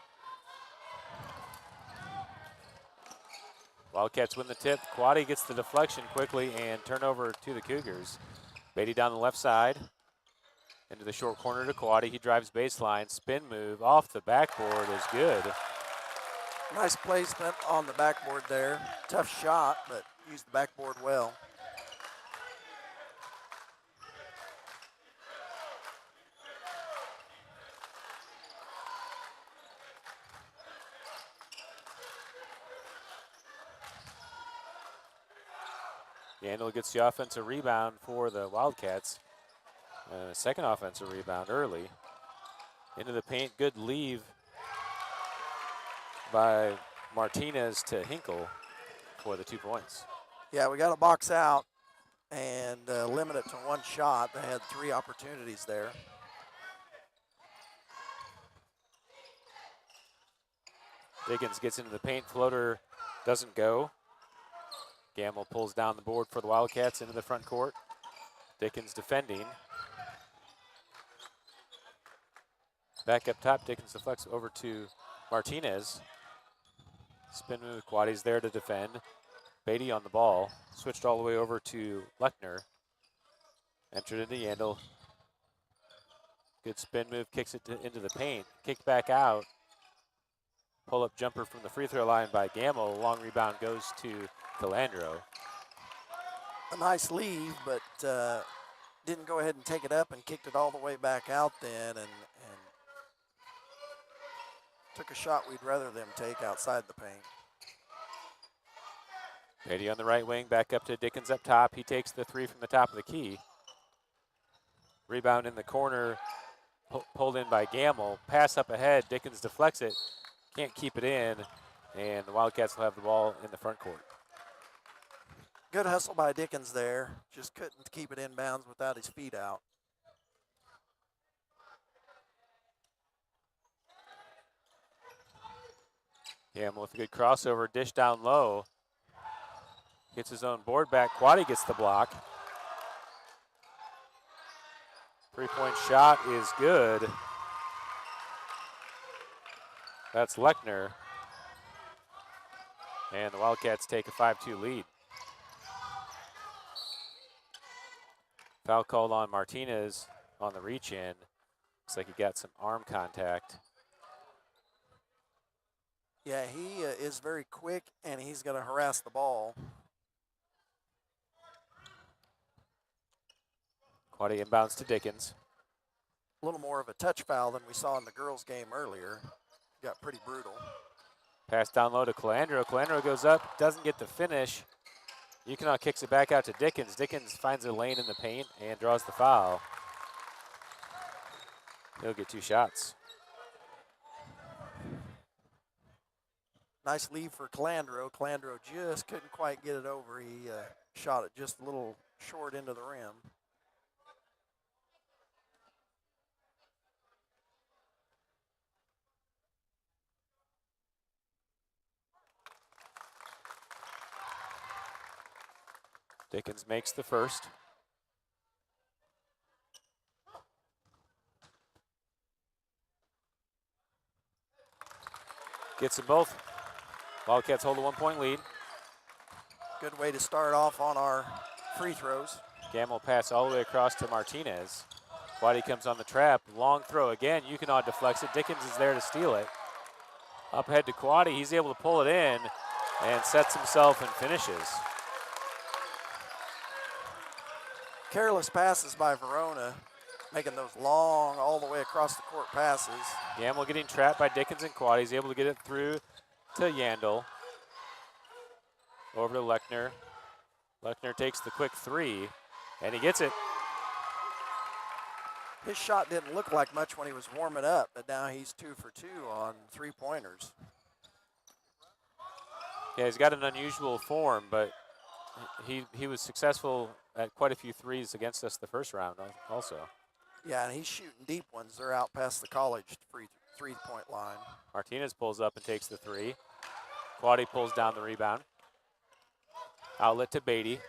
Wildcats win the tip. Quaddy gets the deflection quickly and turnover to the Cougars. Beatty down the left side. Into the short corner to Quaddy. He drives baseline. Spin move off the backboard is good.
Nice placement on the backboard there. Tough shot, but used the backboard well.
Yandel gets the offensive rebound for the Wildcats. A second offensive rebound early. Into the paint, good leave by Martinez to Hinkle for the 2 points.
Yeah, we got to box out and limit it to one shot. They had 3 opportunities there.
Dickens gets into the paint, floater doesn't go. Gamble pulls down the board for the Wildcats into the front court. Dickens defending. Back up top, Dickens deflects over to Martinez. Spin move, Quaddy's there to defend. Beatty on the ball, switched all the way over to Lechner. Entered into Yandel. Good spin move, kicks it into the paint. Kicked back out. Pull-up jumper from the free throw line by Gamble. Long rebound goes to Calandro.
A nice leave, but didn't go ahead and take it up and kicked it all the way back out then and took a shot we'd rather them take outside the paint.
Beatty on the right wing, back up to Dickens up top. He takes the 3 from the top of the key. Rebound in the corner, pulled in by Gamble. Pass up ahead, Dickens deflects it, can't keep it in, and the Wildcats will have the ball in the front court.
Good hustle by Dickens there. Just couldn't keep it inbounds without his feet out.
Gamble with a good crossover, dish down low. Gets his own board back. Quaddy gets the block. 3-point shot is good. That's Lechner. And the Wildcats take a 5-2 lead. Foul called on Martinez on the reach in. Looks like he got some arm contact.
Yeah, he is very quick, and he's going to harass the ball.
Quaddy inbounds to Dickens.
A little more of a touch foul than we saw in the girls' game earlier. Got pretty brutal.
Pass down low to Calandro. Calandro goes up, doesn't get the finish. Yukonaw kicks it back out to Dickens. Dickens finds a lane in the paint and draws the foul. He'll get 2 shots.
Nice lead for Calandro. Calandro just couldn't quite get it over. He shot it just a little short into the rim.
Dickens makes the first. Gets them both. Wildcats hold a 1-point lead.
Good way to start off on our free throws.
Gamble pass all the way across to Martinez. Quaddy comes on the trap. Long throw again. Yukonaw deflects it. Dickens is there to steal it. Up ahead to Quaddy. He's able to pull it in and sets himself and finishes.
Careless passes by Verona, making those long, all the way across the court passes.
Gamble getting trapped by Dickens and Quaddy. He's able to get it through to Yandel. Over to Lechner. Lechner takes the quick 3, and he gets it.
His shot didn't look like much when he was warming up, but now he's 2 for 2 on 3-pointers.
Yeah, he's got an unusual form, but he was successful at quite a few threes against us the first round also.
Yeah, and he's shooting deep ones. They're out past the college three-point line.
Martinez pulls up and takes the 3. Quaddy pulls down the rebound. Outlet to Beatty.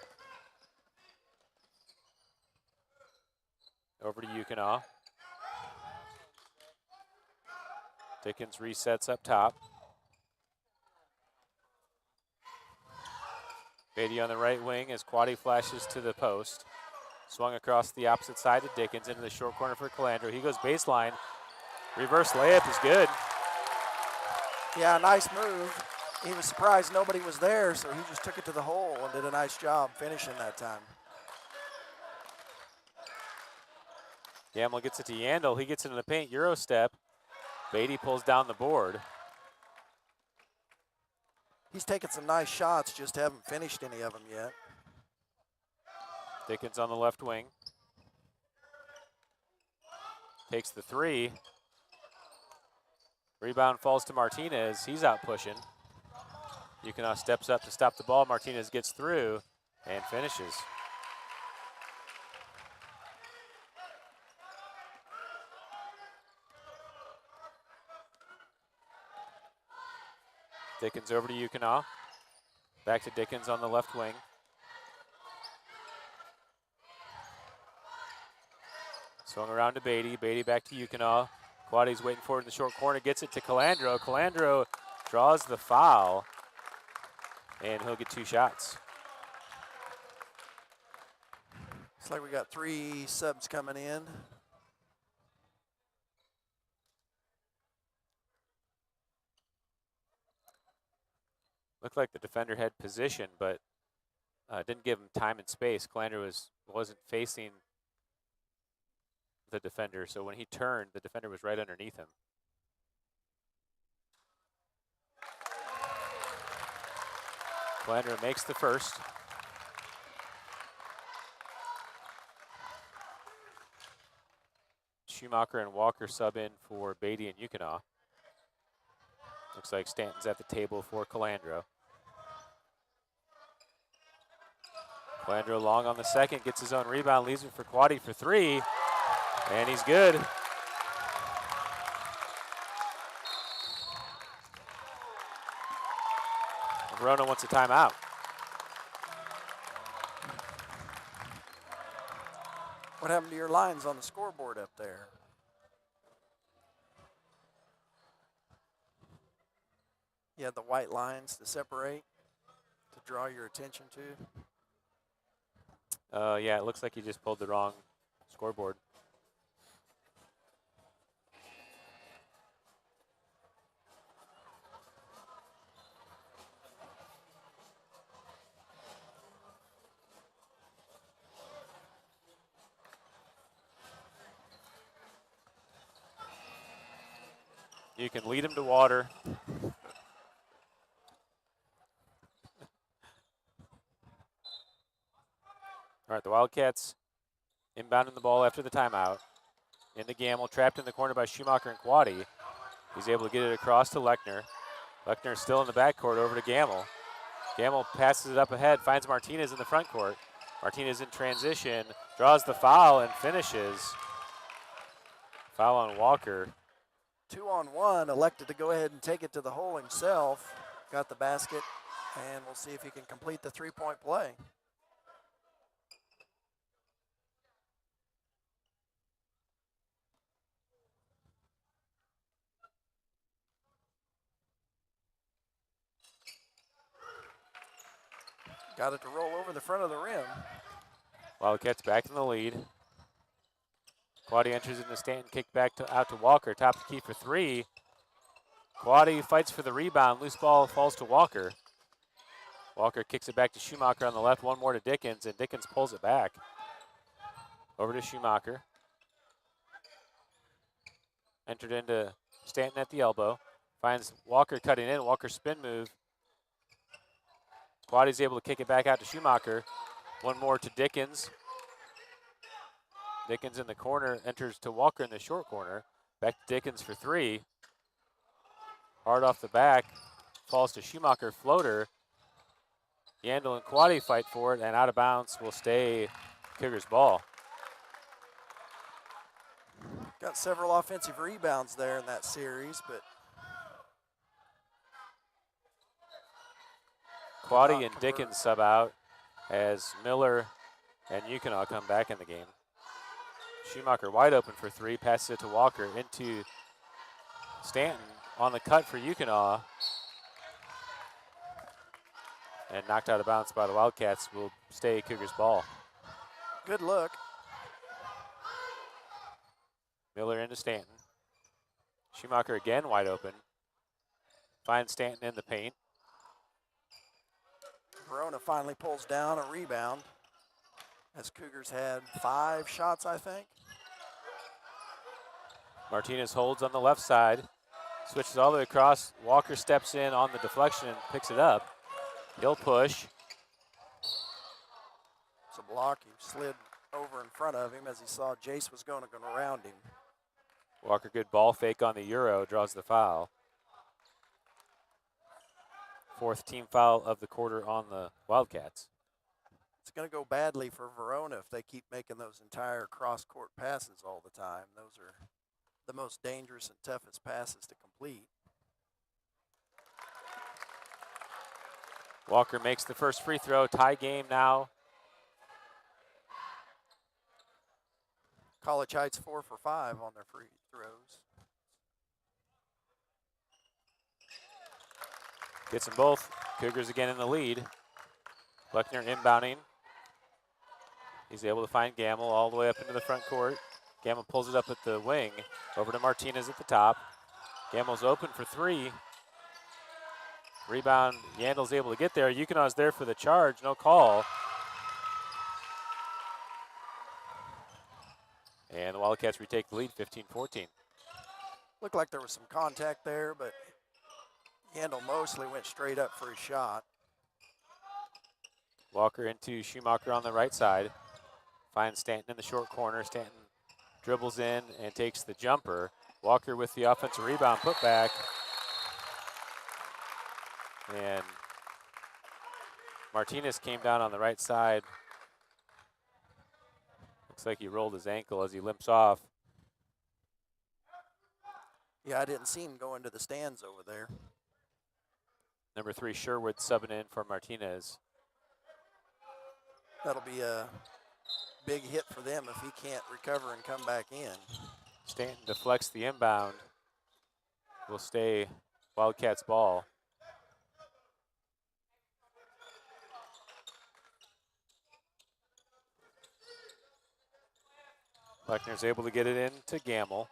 Over to Yukonaw. Dickens resets up top. Beatty on the right wing as Quaddy flashes to the post. Swung across the opposite side to Dickens into the short corner for Calandro. He goes baseline. Reverse layup is good.
Yeah, nice move. He was surprised nobody was there, so he just took it to the hole and did a nice job finishing that time.
Gamble gets it to Yandel. He gets into the paint, Euro step. Beatty pulls down the board.
He's taken some nice shots, just haven't finished any of them yet.
Dickens on the left wing. Takes the 3. Rebound falls to Martinez. He's out pushing. Yukonaw steps up to stop the ball. Martinez gets through and finishes. Dickens over to Yukonaw. Back to Dickens on the left wing. Swung around to Beatty. Beatty back to Yukonaw. Quaddy's waiting for it in the short corner. Gets it to Calandro. Calandro draws the foul. And he'll get 2 shots.
Looks like we got 3 subs coming in.
Looked like the defender had position, but didn't give him time and space. Calandro wasn't facing the defender, so when he turned, the defender was right underneath him. Calandro makes the first. Schumacher and Walker sub in for Beatty and Yukonaw. Looks like Stanton's at the table for Calandro. Calandro long on the second, gets his own rebound, leaves it for Quaddy for three, and he's good. Verona wants a timeout.
What happened to your lines on the scoreboard up there? You had the white lines to separate, to draw your attention to.
Yeah, it looks like he just pulled the wrong scoreboard. You can lead him to water. All right, the Wildcats inbounding the ball after the timeout. Into Gamble, trapped in the corner by Schumacher and Quaddy. He's able to get it across to Lechner. Lechner still in the backcourt, over to Gamble. Gamble passes it up ahead, finds Martinez in the front court. Martinez in transition, draws the foul and finishes. Foul on Walker.
2-on-1, elected to go ahead and take it to the hole himself. Got the basket, and we'll see if he can complete the three-point play. Got it to roll over the front of the rim.
Wildcats back in the lead. Quaddy enters into Stanton, kick back out to Walker, top of the key for three. Quaddy fights for the rebound, loose ball falls to Walker. Walker kicks it back to Schumacher on the left, one more to Dickens, and Dickens pulls it back. Over to Schumacher. Entered into Stanton at the elbow. Finds Walker cutting in, Walker spin move. Quaddy's able to kick it back out to Schumacher. One more to Dickens. Dickens in the corner, enters to Walker in the short corner. Back to Dickens for three. Hard off the back, falls to Schumacher, floater. Yandel and Quaddy fight for it, and out of bounds will stay Cougars ball.
Got several offensive rebounds there in that series, but
Quaddy and Dickens sub out as Miller and Yukonaw come back in the game. Schumacher wide open for three, passes it to Walker into Stanton on the cut for Yukonaw. And knocked out of bounds by the Wildcats, will stay Cougars ball.
good look.
Miller into Stanton. Schumacher again wide open. Finds Stanton in the paint.
Verona finally pulls down a rebound, as Cougars had 5 shots, I think.
Martinez holds on the left side, switches all the way across. Walker steps in on the deflection and picks it up. He'll push.
It's a block. He slid over in front of him as he saw Jace was going to go around him.
Walker, good ball fake on the Euro, draws the foul. 4th team foul of the quarter on the Wildcats.
It's going to go badly for Verona if they keep making those entire cross-court passes all the time. Those are the most dangerous and toughest passes to complete.
Walker makes the first free throw, tie game now.
College Heights 4 for 5 on their free throws.
Gets them both. Cougars again in the lead. Lechner inbounding. He's able to find Gamble all the way up into the front court. Gamble pulls it up at the wing. Over to Martinez at the top. Gamble's open for three. Rebound, Yandel's able to get there. Yukonaw's there for the charge, no call. And the Wildcats retake the lead, 15-14.
Looked like there was some contact there, but Yandel mostly went straight up for his shot.
Walker into Schumacher on the right side. Finds Stanton in the short corner. Stanton dribbles in and takes the jumper. Walker with the offensive rebound putback. And Martinez came down on the right side. Looks like he rolled his ankle as he limps off.
Yeah, I didn't see him go into the stands over there.
Number 3, Sherwood subbing in for Martinez.
That'll be a big hit for them if he can't recover and come back in.
Stanton deflects the inbound. Will stay Wildcats ball. Lechner's able to get it in to Gamble.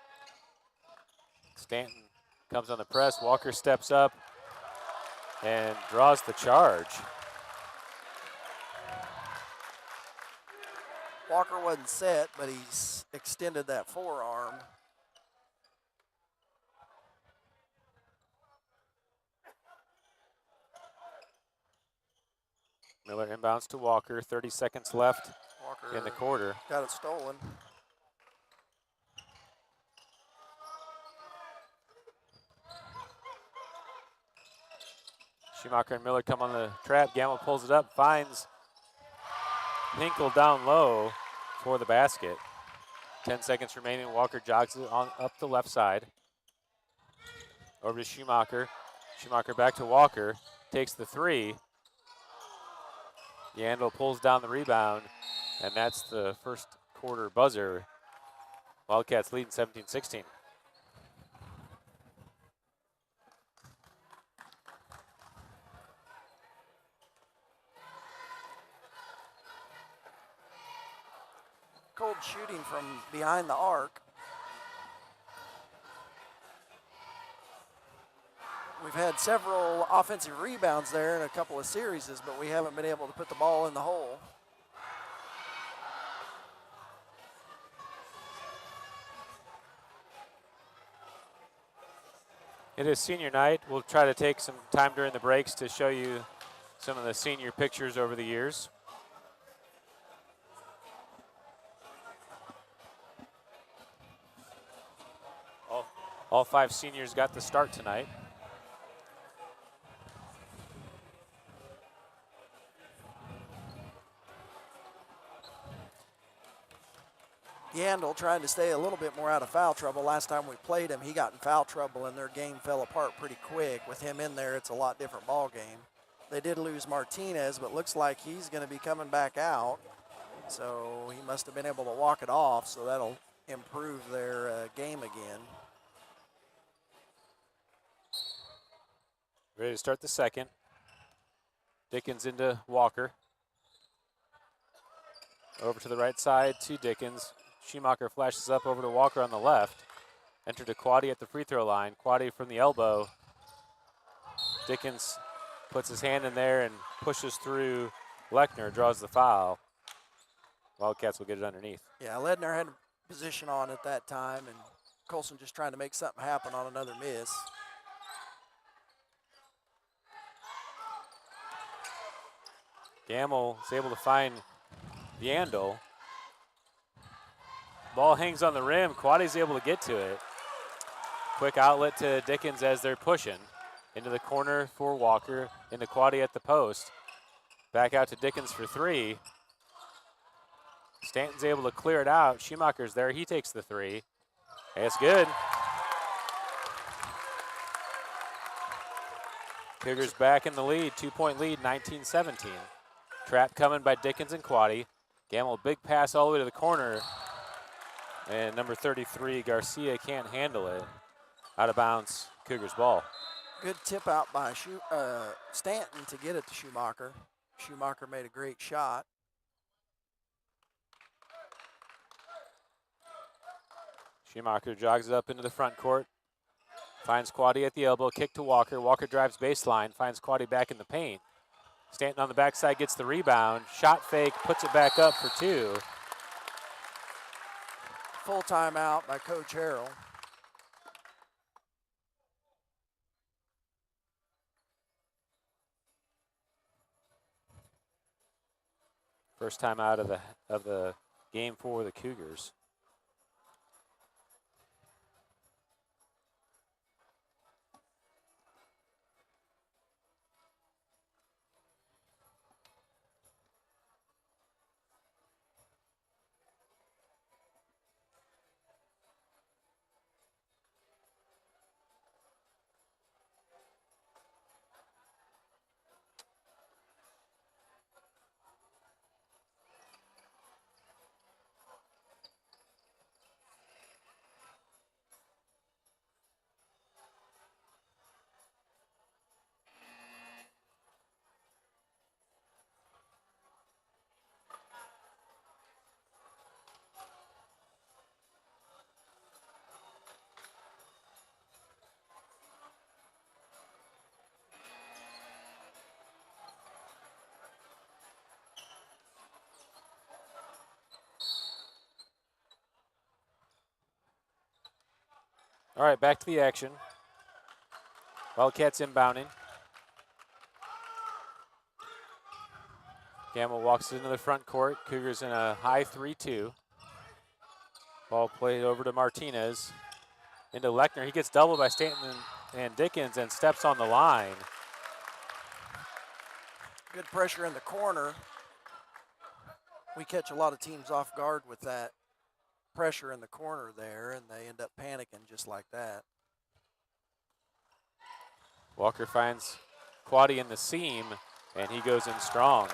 Stanton comes on the press. Walker steps up and draws the charge.
Walker wasn't set, but he's extended that forearm.
Miller inbounds to Walker. 30 seconds left
Walker
in the quarter.
got it stolen.
Schumacher and Miller come on the trap. Gamble pulls it up, finds Hinkle down low for the basket. 10 seconds remaining. Walker jogs it on up the left side. Over to Schumacher. Schumacher back to Walker. Takes the 3. Yandel pulls down the rebound, and that's the first quarter buzzer. Wildcats leading 17-16.
Cold shooting from behind the arc. We've had several offensive rebounds there in a couple of series, but we haven't been able to put the ball in the hole.
It is senior night. We'll try to take some time during the breaks to show you some of the senior pictures over the years. All 5 seniors got the start tonight.
Yandel trying to stay a little bit more out of foul trouble. Last time we played him, he got in foul trouble and their game fell apart pretty quick. With him in there, it's a lot different ball game. They did lose Martinez, but looks like he's going to be coming back out. So he must have been able to walk it off, so that'll improve their game again.
Ready to start the second. Dickens into Walker. Over to the right side to Dickens. Schumacher flashes up over to Walker on the left. Enter to Quaddy at the free throw line. Quaddy from the elbow. Dickens puts his hand in there and pushes through Lechner, draws the foul. Wildcats will get it underneath.
Yeah, Ledner had a position on at that time, and Colson just trying to make something happen on another miss.
Gamble is able to find Yandel. Ball hangs on the rim. Quaddy's able to get to it. Quick outlet to Dickens as they're pushing. Into the corner for Walker. Into Quaddy at the post. Back out to Dickens for 3. Stanton's able to clear it out. Schumacher's there. He takes the 3. It's good. Cougars back in the lead. 2-point lead, 19-17. Trap coming by Dickens and Quaddy. Gamble, big pass all the way to the corner. And number 33, Garcia, can't handle it. Out of bounds, Cougars ball.
Good tip out by Stanton to get it to Schumacher. Schumacher made a great shot.
Schumacher jogs it up into the front court. Finds Quaddy at the elbow, kick to Walker. Walker drives baseline, finds Quaddy back in the paint. Stanton on the backside gets the rebound. Shot fake, puts it back up for 2.
Full timeout by Coach Harrell.
First time out of the game for the Cougars. All right, back to the action. Wildcats inbounding. Gamble walks into the front court. Cougars in a high 3-2. Ball played over to Martinez. Into Lechner. He gets doubled by Stanton and Dickens and steps on the line.
Good pressure in the corner. We catch a lot of teams off guard with that pressure in the corner there, and they end up panicking just like that.
Walker finds Quaddy in the seam, and he goes in strong.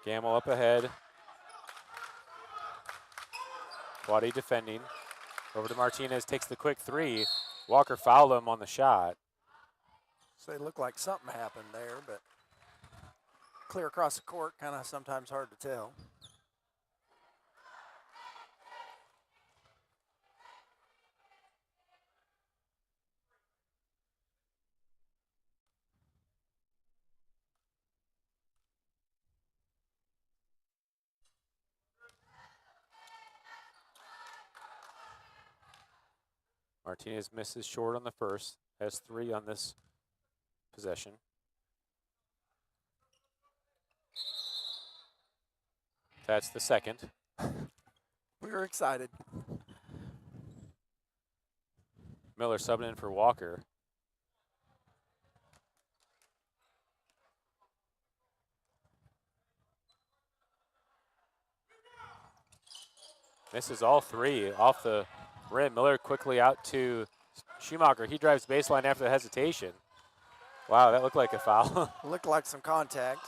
Gamble up ahead. Quaddy defending. Over to Martinez, takes the quick three. Walker fouled him on the shot.
So it looked like something happened there, but clear across the court, kind of sometimes hard to tell.
Martinez misses short on the first, has 3 on this possession. That's the second.
We were excited.
Miller subbing in for Walker. Misses all 3 off the rim. Miller quickly out to Schumacher. He drives baseline after the hesitation. Wow, that looked like a foul.
Looked like some contact.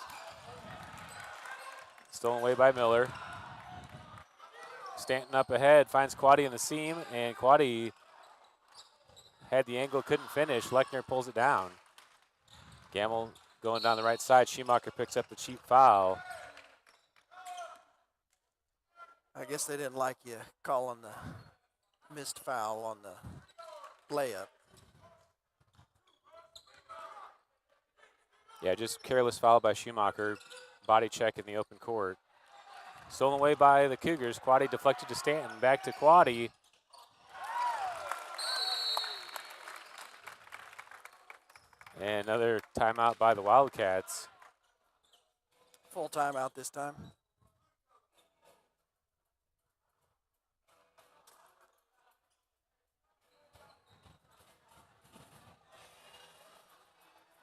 Stolen away by Miller. Stanton up ahead, finds Quaddy in the seam, and Quaddy had the angle, couldn't finish. Lechner pulls it down. Gamble going down the right side. Schumacher picks up the cheap foul.
I guess they didn't like you calling the missed foul on the layup.
Yeah, just careless foul by Schumacher. Body check in the open court. Stolen away by the Cougars. Quaddy deflected to Stanton. Back to Quaddy. And another timeout by the Wildcats.
Full timeout this time.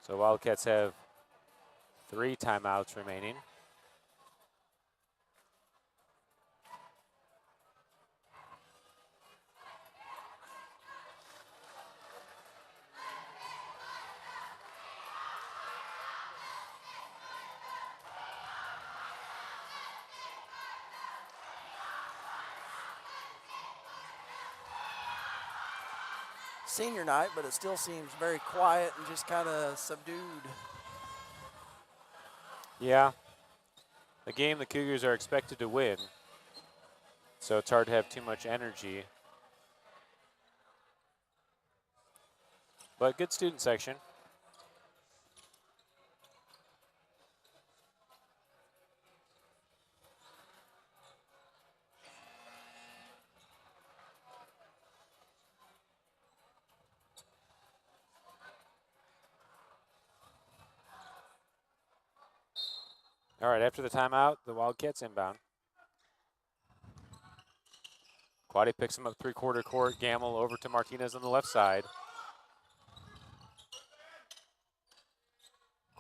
So Wildcats have 3 timeouts remaining.
Senior night, but it still seems very quiet and just kind of subdued.
Yeah. The game the Cougars are expected to win. So it's hard to have too much energy. But good student section. All right, after the timeout, the Wildcats inbound. Quaddy picks him up 3/4 court. Gamble over to Martinez on the left side.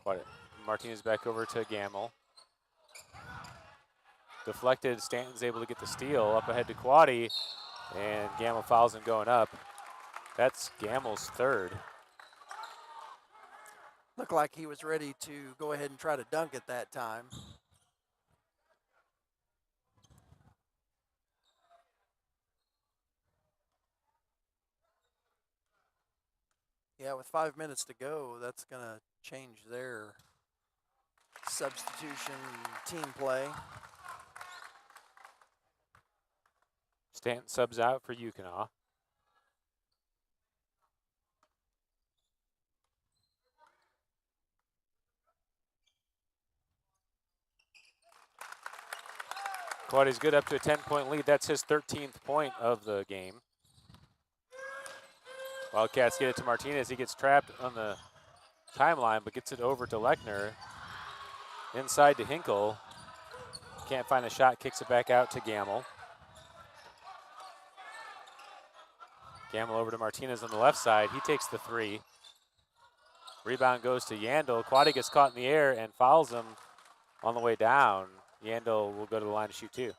Quaddy, Martinez back over to Gamble. Deflected, Stanton's able to get the steal. Up ahead to Quaddy, and Gamble fouls him going up. That's Gamble's 3rd.
Looked like he was ready to go ahead and try to dunk it that time. Yeah, with 5 minutes to go, that's going to change their substitution team play.
Stanton subs out for Yukonaw. Quaddy's good up to a 10-point lead. That's his 13th point of the game. Wildcats get it to Martinez. He gets trapped on the timeline, but gets it over to Lechner. Inside to Hinkle. Can't find the shot, kicks it back out to Gamble. Gamble over to Martinez on the left side. He takes the three. Rebound goes to Yandel. Quaddy gets caught in the air and fouls him on the way down. Yandel will go to the line to shoot two.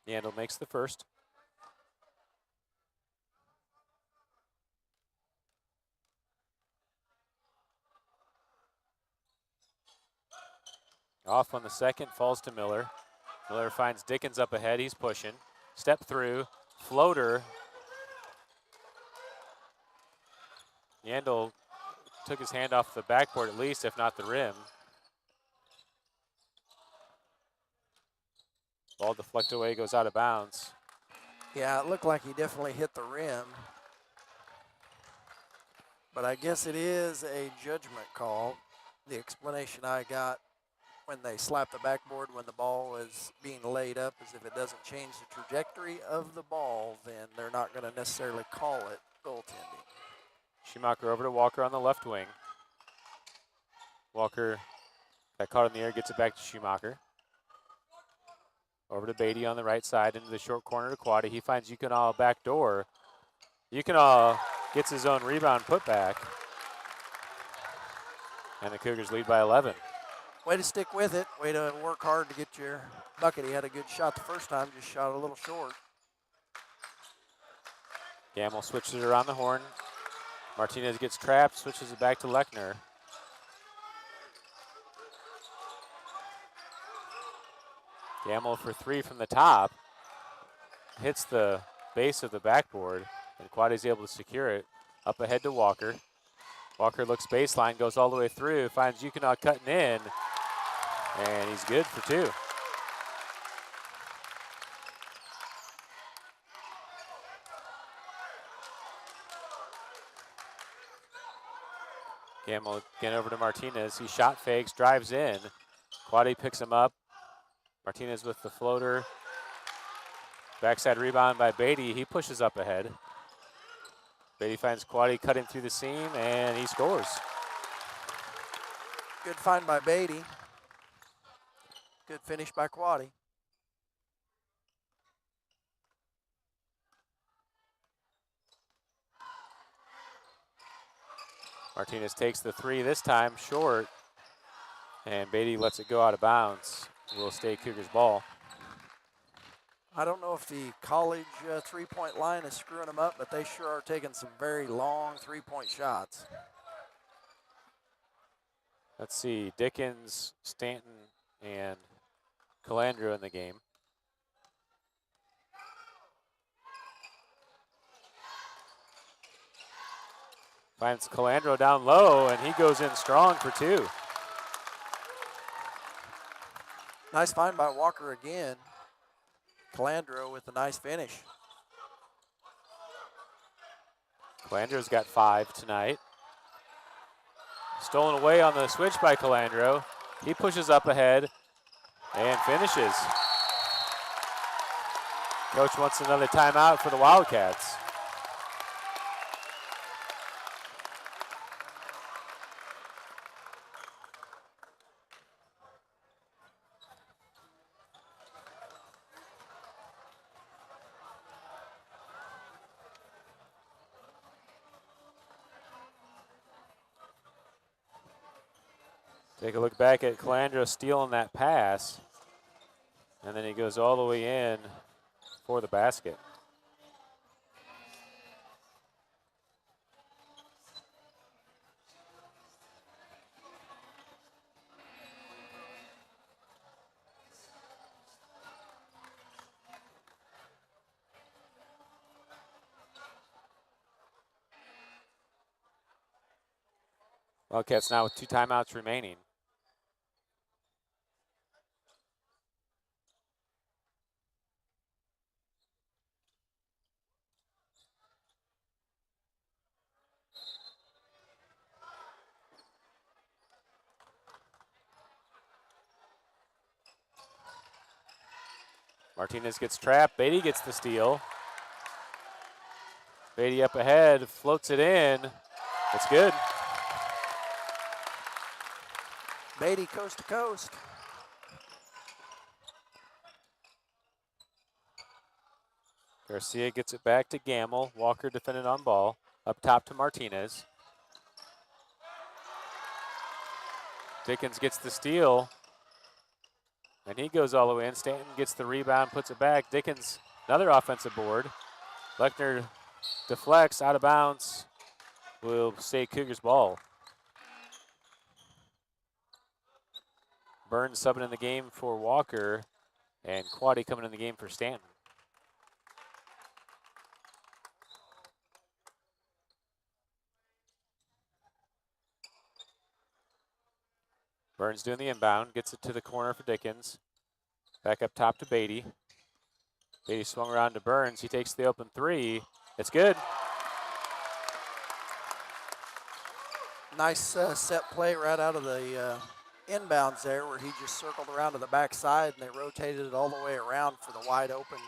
Yandel makes the first. Off on the second, falls to Miller. Miller finds Dickens up ahead, he's pushing. Step through, floater. Yandel took his hand off the backboard at least, if not the rim. Ball deflected away, goes out of bounds.
Yeah, it looked like he definitely hit the rim. But I guess it is a judgment call. The explanation I got when they slap the backboard when the ball is being laid up is if it doesn't change the trajectory of the ball, then they're not going to necessarily call it goaltending.
Schumacher over to Walker on the left wing. Walker got caught in the air, gets it back to Schumacher. Over to Beatty on the right side into the short corner to Quaddy. He finds Yukonall back door. Yukonall gets his own rebound put back. And the Cougars lead by 11.
Way to stick with it. Way to work hard to get your bucket. He had a good shot the first time, just shot a little short.
Gamble switches it around the horn. Martinez gets trapped, switches it back to Lechner. Gamble for three from the top. Hits the base of the backboard, and Quaddy's able to secure it. Up ahead to Walker. Walker looks baseline, goes all the way through, finds Yukonall cutting in, and he's good for two. Gamble again over to Martinez. He shot fakes, drives in. Quaddy picks him up. Martinez with the floater. Backside rebound by Beatty. He pushes up ahead. Beatty finds Quaddy cutting through the seam, and he scores.
Good find by Beatty. Good finish by Quaddy.
Martinez takes the three this time, short, and Beatty lets it go out of bounds. Will stay Cougars ball.
I don't know if the college three-point line is screwing them up, but they sure are taking some very long three-point shots.
Let's see, Dickens, Stanton, and Calandro in the game. Finds Calandro down low, and he goes in strong for two.
Nice find by Walker again. Calandro with a nice finish.
Calandro's got 5 tonight. Stolen away on the switch by Calandro. He pushes up ahead and finishes. Coach wants another timeout for the Wildcats. Take a look back at Calandro stealing that pass, and then he goes all the way in for the basket. Wildcats now with 2 timeouts remaining. Martinez gets trapped. Beatty gets the steal. Beatty up ahead, floats it in. It's good.
Beatty coast to coast.
Garcia gets it back to Gamble. Walker defended on ball. Up top to Martinez. Dickens gets the steal. And he goes all the way in. Stanton gets the rebound, puts it back. Dickens, another offensive board. Lechner deflects, out of bounds. Will stay Cougars ball. Burns subbing in the game for Walker. And Quaddy coming in the game for Stanton. Burns doing the inbound, gets it to the corner for Dickens. Back up top to Beatty. Beatty swung around to Burns. He takes the open three. It's good.
Nice set play right out of the inbounds there where he just circled around to the backside and they rotated it all the way around for the wide open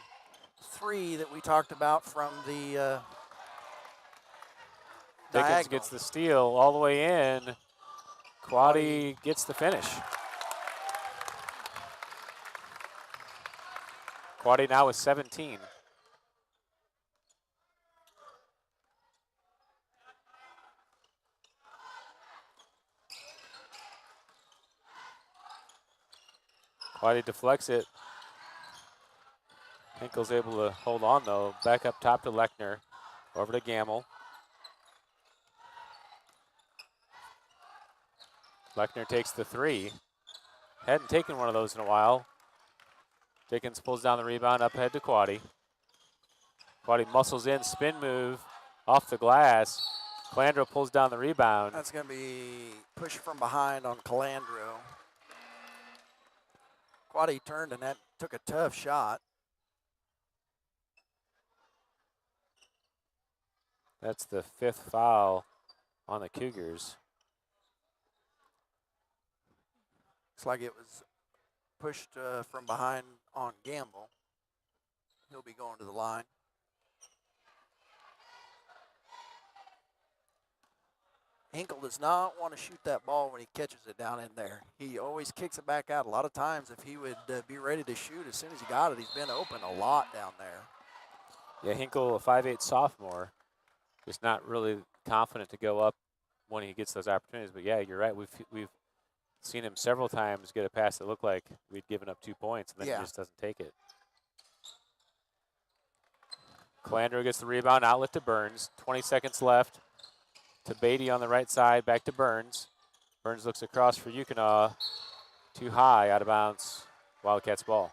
three that we talked about from the
Dickens
diagonal.
gets the steal all the way in. Quaddy gets the finish. Quaddy now with 17. Quaddy deflects it. Hinkle's able to hold on though. Back up top to Lechner. Over to Gamble. Lechner takes the three. Hadn't taken one of those in a while. Dickens pulls down the rebound up ahead to Quaddy. Quaddy muscles in, spin move off the glass. Calandro pulls down the rebound.
That's going to be pushed from behind on Calandro. Quaddy turned and that took a tough shot.
That's the 5th foul on the Cougars.
Looks like it was pushed from behind on Gamble. He'll be going to the line. Hinkle does not want to shoot that ball when he catches it down in there. He always kicks it back out. A lot of times if he would be ready to shoot as soon as he got it, he's been open a lot down there.
Yeah, Hinkle, a 5'8" sophomore, just not really confident to go up when he gets those opportunities. But yeah, you're right. We've seen him several times get a pass that looked like we'd given up 2 points, and then he just doesn't take it. Calandro gets the rebound, outlet to Burns. 20 seconds left. To Beatty on the right side, back to Burns. Burns looks across for Yukonaw. Too high, out of bounds. Wildcats ball.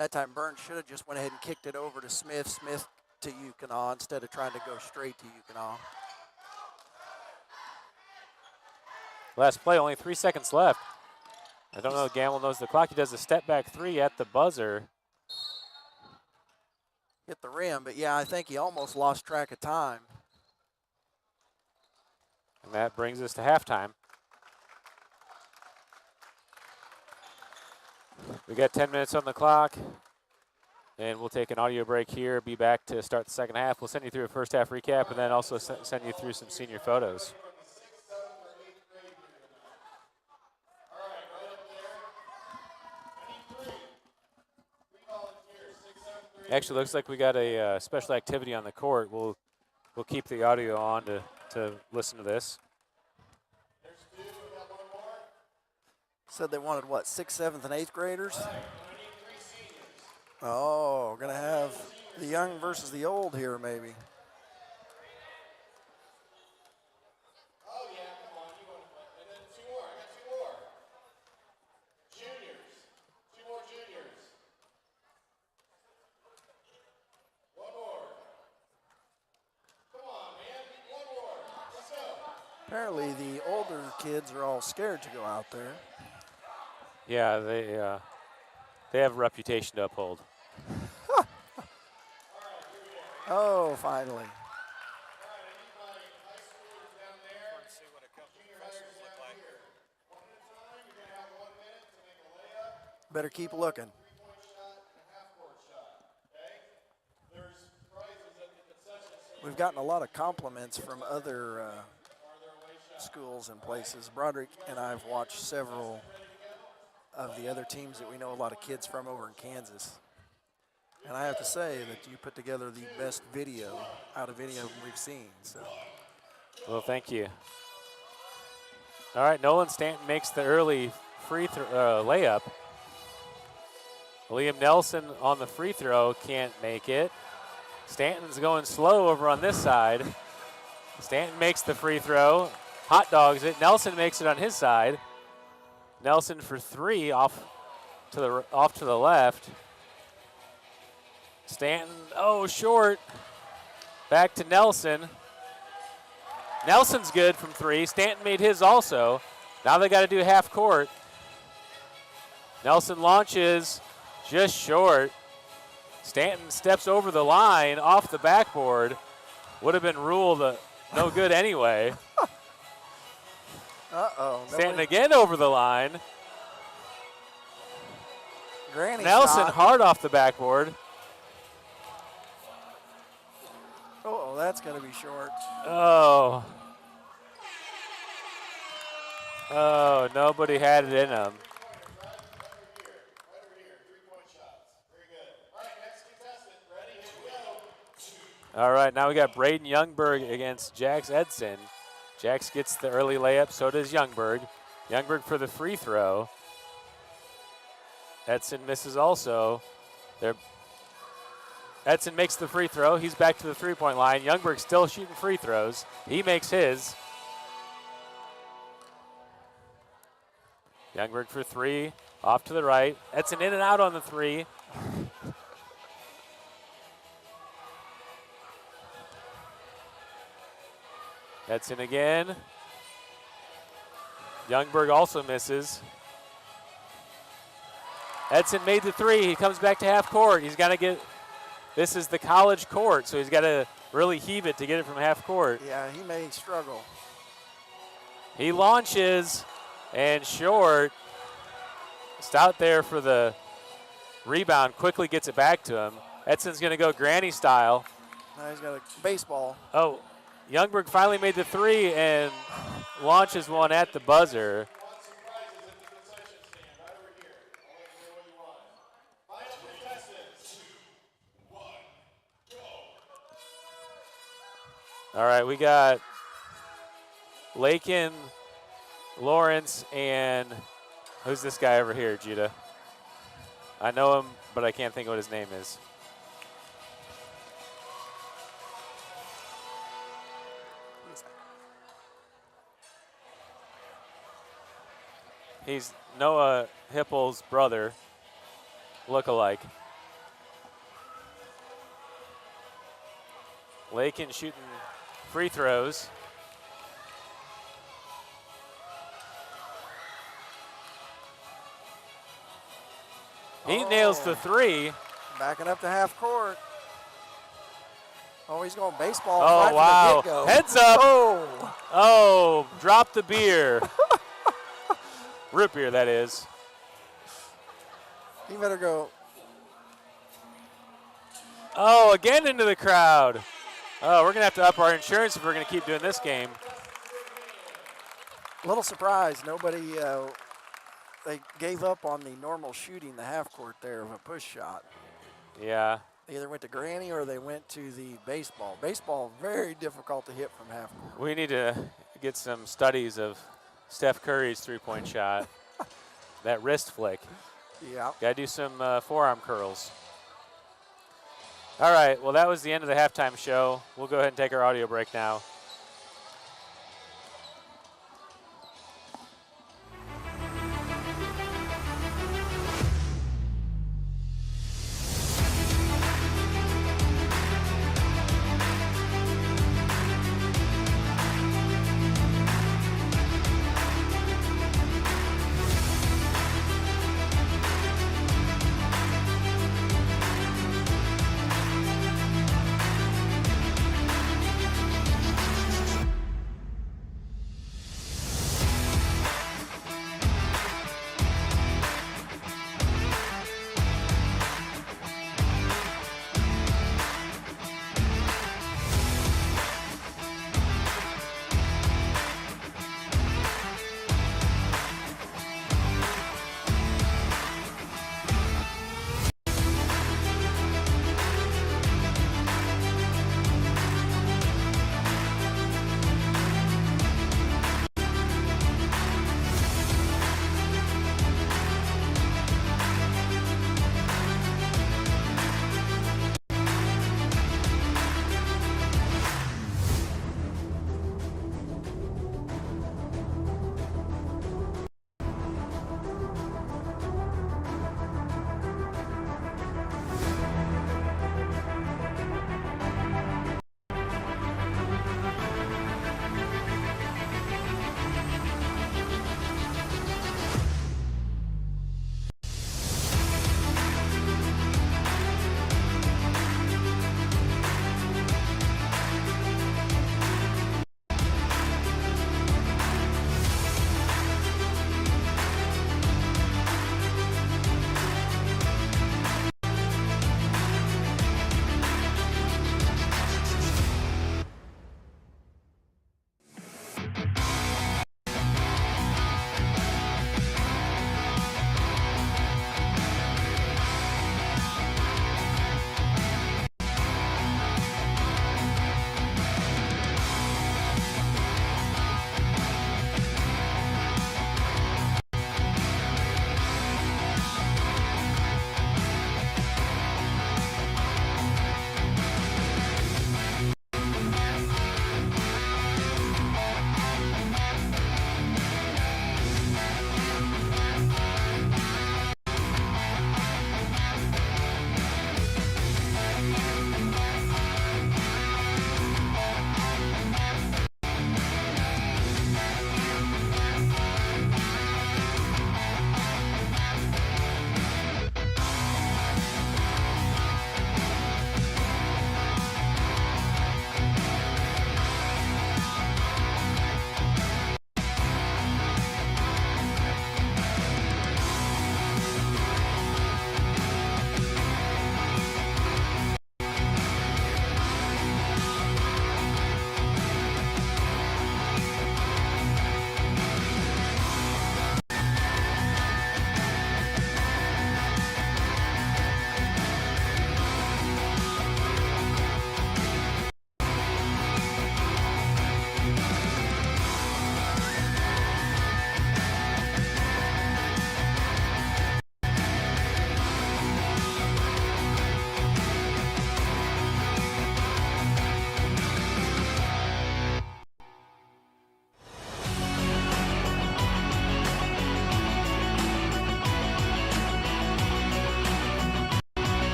That time Burns should have just went ahead and kicked it over to Smith. Smith to Yukonaw instead of trying to go straight to Yukonaw.
Last play, only 3 seconds left. I don't know if Gamble knows the clock. He does a step back three at the buzzer.
Hit the rim, but yeah, I think he almost lost track of time.
And that brings us to halftime. We got 10 minutes on the clock, and we'll take an audio break here, be back to start the second half. We'll send you through a first half recap and then also send you through some senior photos. Actually, looks like we got a special activity on the court. We'll keep the audio on to listen to this.
Said they wanted, what, 6th, 7th, and 8th graders? Oh, going to have the young versus the old here, maybe. Apparently the older kids are all scared to go out there.
Yeah, they have a reputation to uphold.
Oh, finally. Better keep looking.
Three-point shot and a half-court shot. Okay? There's prizes at the concession stand.
We've gotten a lot of compliments from other schools and places. Broderick and I have watched several of the other teams that we know a lot of kids from over in Kansas. And I have to say that you put together the best video out of any of them we've seen. So
Well, thank you. All right, Nolan Stanton makes the early layup. Liam Nelson on the free throw can't make it. Stanton's going slow over on this side. Stanton makes the free throw, hot dogs it. Nelson makes it on his side. Nelson for three off to the left. Stanton, short. Back to Nelson. Nelson's good from three. Stanton made his also. Now they got to do half court. Nelson launches just short. Stanton steps over the line off the backboard. Would have been ruled no good anyway. Stanton again over the line.
Granny
Nelson
shot.
hard off the backboard.
Oh, that's going to be short.
Oh, nobody had it in him.
Right over here. 3-point shots. Very good. All right, next contestant. Ready? Here we go.
All right, now we got Braden Youngberg against Jax Edson. Jax gets the early layup, so does Youngberg. Youngberg for the free throw. Edson misses also. Edson makes the free throw. He's back to the three-point line. Youngberg still shooting free throws. He makes his. Youngberg for three, off to the right. Edson in and out on the three. Edson again. Youngberg also misses. Edson made the three. He comes back to half court. He's got to get, this is the college court, so he's got to really heave it to get it from half court.
Yeah, he may struggle.
He launches and short. Stout there for the rebound, quickly gets it back to him. Edson's going to go granny style.
Now he's got a baseball.
Oh, Youngberg finally made the three and launches one at the buzzer.
Want some prizes at the concession stand right over here. I'll let you know what you want. Final contestants. 2, 1, go.
All right, we got Lakin, Lawrence, and who's this guy over here, Judah? I know him, but I can't think of what his name is. He's Noah Hippel's brother, look-alike. Lakin shooting free throws. He nails the three.
Backing up to half court. Oh, he's going baseball.
Oh,
right
wow.
From the get-go.
Heads up.
Oh.
Oh, drop the beer. Root beer, that is.
He better go.
Oh, again into the crowd. Oh, we're going to have to up our insurance if we're going to keep doing this game.
A little surprised. Nobody, they gave up on the normal shooting, the half court there of a push shot.
Yeah.
They either went to granny or they went to the baseball. Baseball, very difficult to hit from half court.
We need to get some studies of Steph Curry's three-point shot. That wrist flick.
Yeah.
Got to do some forearm curls. All right, well, that was the end of the halftime show. We'll go ahead and take our audio break now.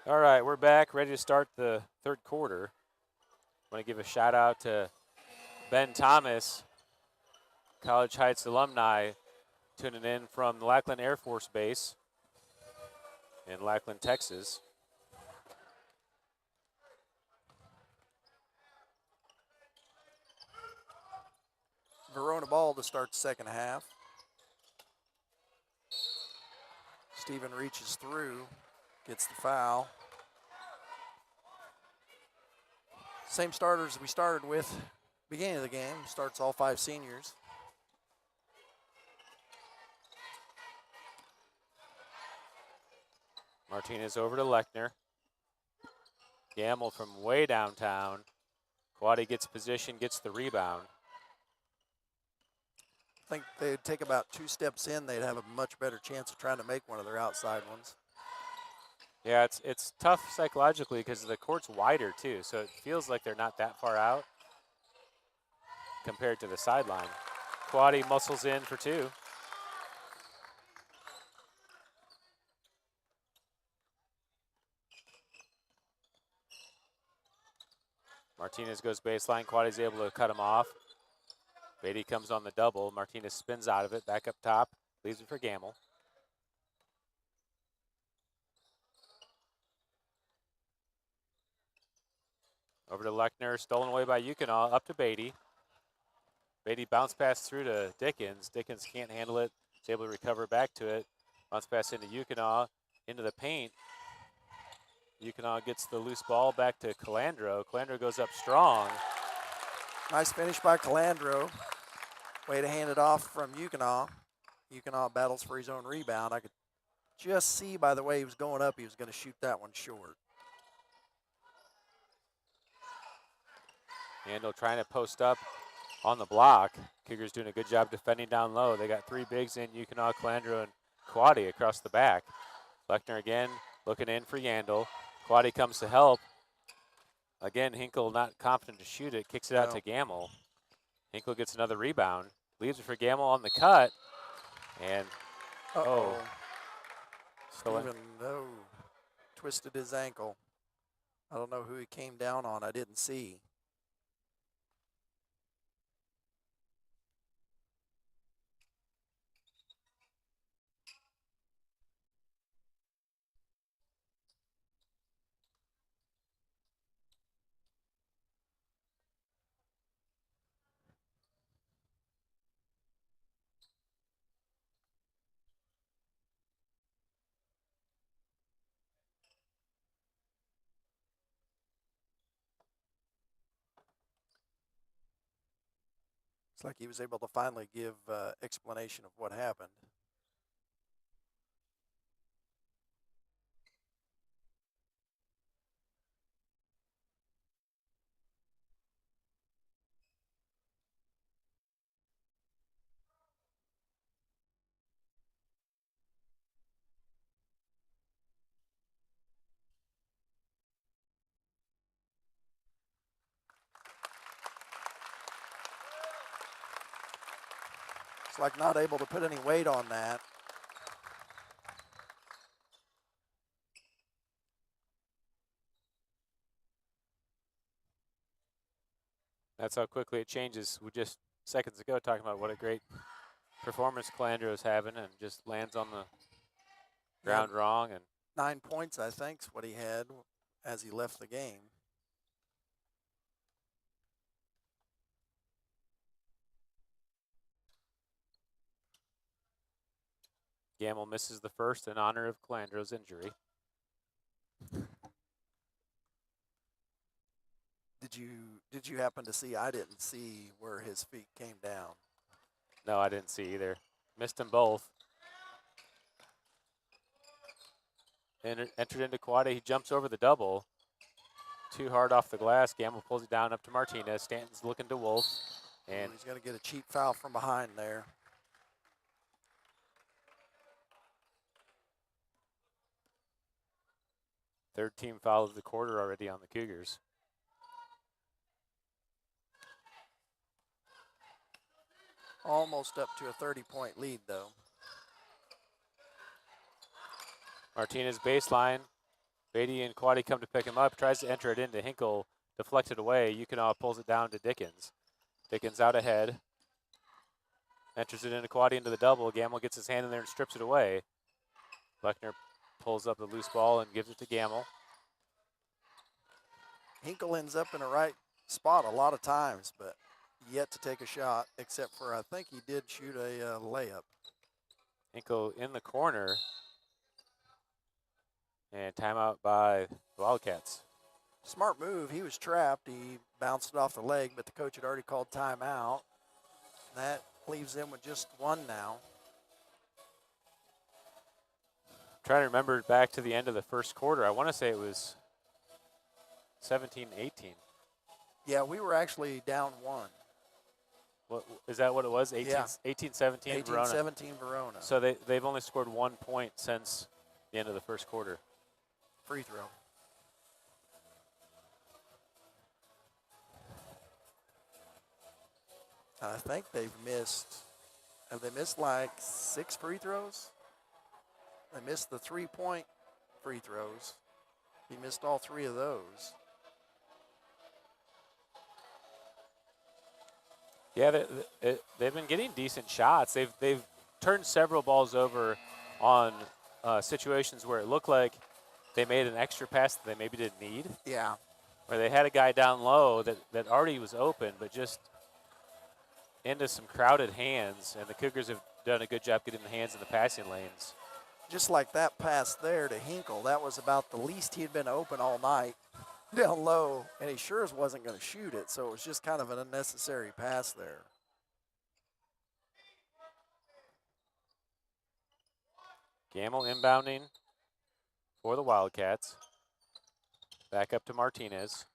All right, we're back, ready to start the third quarter. I want to give a shout out to Ben Thomas, College Heights alumni, tuning in from the Lackland Air Force Base in Lackland, Texas.
Verona ball to start the second half. Stephen reaches through, gets the foul. Same starters we started with beginning of the game. Starts all 5 seniors.
Martinez over to Lechner. Gamble from way downtown. Quaddy gets position, gets the rebound.
I think they'd take about 2 steps in, they'd have a much better chance of trying to make one of their outside ones.
Yeah, it's tough psychologically because the court's wider too, so it feels like they're not that far out compared to the sideline. Quaddy muscles in for 2. Martinez goes baseline. Quaddy's able to cut him off. Beatty comes on the double. Martinez spins out of it, back up top, leaves it for Gamble. Over to Lechner, stolen away by Yukonov, up to Beatty. Beatty bounce pass through to Dickens. Dickens can't handle it. He's able to recover back to it. Bounce pass into Yukonov, into the paint. Yukonov gets the loose ball back to Calandro. Calandro goes up strong.
Nice finish by Calandro. Way to hand it off from Yukonov. Yukonov battles for his own rebound. I could just see by the way he was going up, he was going to shoot that one short.
Handel trying to post up on the block. Cougars doing a good job defending down low. They got 3 bigs in, Yukonov, Calandro, and Quaddy across the back. Lechner again looking in for Yandel. Quaddy comes to help. Again, Hinkle not confident to shoot it, kicks it out to Gamble. Hinkle gets another rebound, leaves it for Gamble on the cut, and
Stephen, twisted his ankle. I don't know who he came down on, I didn't see. It's like he was able to finally give explanation of what happened. It's like not able to put any weight on that.
that's how quickly it changes. We just seconds ago talking about what a great performance Calandro's having, and just lands on the ground wrong. And
9 points, I think, is what he had as he left the game.
Gamble misses the first in honor of Calandro's injury.
Did you happen to see? I didn't see where his feet came down.
No, I didn't see either. Missed them both. Entered into Quaddy. He jumps over the double. Too hard off the glass. Gamble pulls it down up to Martinez. Stanton's looking to Wolf. And
he's going to get a cheap foul from behind there.
third team foul of the quarter already on the Cougars.
Almost up to a 30-point lead, though.
Martinez baseline. Beatty and Quaddy come to pick him up, tries to enter it into Hinkle, deflected away. Yukinaw pulls it down to Dickens. Dickens out ahead. Enters it into Quaddy into the double. Gamble gets his hand in there and strips it away. Lechner pulls up the loose ball and gives it to Gamble.
Hinkle ends up in the right spot a lot of times, but yet to take a shot, except for I think he did shoot a layup.
Hinkle in the corner. And timeout by the Wildcats.
Smart move. He was trapped. He bounced it off the leg, but the coach had already called timeout. That leaves them with just one now.
Trying to remember back to the end of the first quarter. I want to say it was 17-18.
Yeah, we were actually down one.
What, is that what it was? 18,
Yeah.
18-17 Verona.
18-17 Verona.
So they've only scored 1 point since the end of the first quarter.
Free throw. I think they've missed, have they missed like 6 free throws? They missed the 3-point free throws. He missed all 3 of those.
Yeah, they've been getting decent shots. They've turned several balls over on situations where it looked like they made an extra pass that they maybe didn't need.
Yeah.
Where they had a guy down low that already was open, but just into some crowded hands, and the Cougars have done a good job getting the hands in the passing lanes.
Just like that pass there to Hinkle, that was about the least he had been open all night down low, and he sure as wasn't going to shoot it, so it was just kind of an unnecessary pass there.
Gamble inbounding for the Wildcats. Back up to Martinez.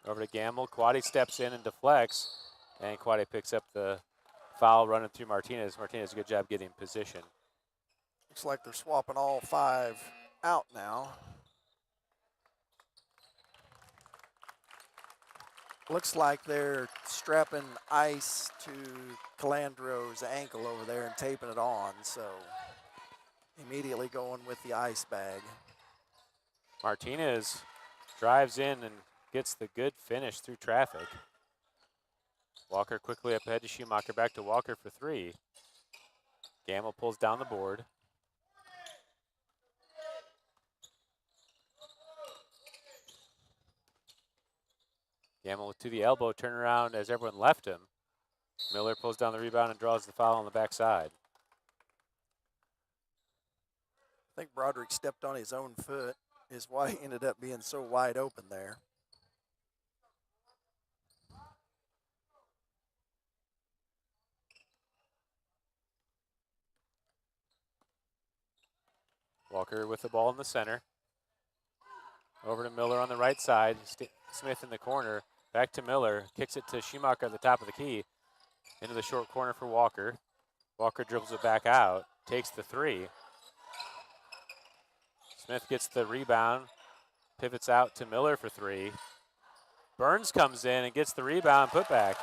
Over to Gamble. Quaddy steps in and deflects, and Quaddy picks up the foul running through Martinez. Martinez, a good job getting in position.
Looks like they're swapping all 5 out now. Looks like they're strapping ice to Calandro's ankle over there and taping it on, so immediately going with the ice bag.
Martinez drives in and gets the good finish through traffic. Walker quickly up ahead to Schumacher, back to Walker for 3. Gamble pulls down the board. Gamble to the elbow, turn around as everyone left him. Miller pulls down the rebound and draws the foul on the backside.
I think Broderick stepped on his own foot, is why he ended up being so wide open there.
Walker with the ball in the center. Over to Miller on the right side. Smith in the corner. Back to Miller. Kicks it to Schumacher at the top of the key. Into the short corner for Walker. Walker dribbles it back out. Takes the 3. Smith gets the rebound. Pivots out to Miller for 3. Burns comes in and gets the rebound, put back.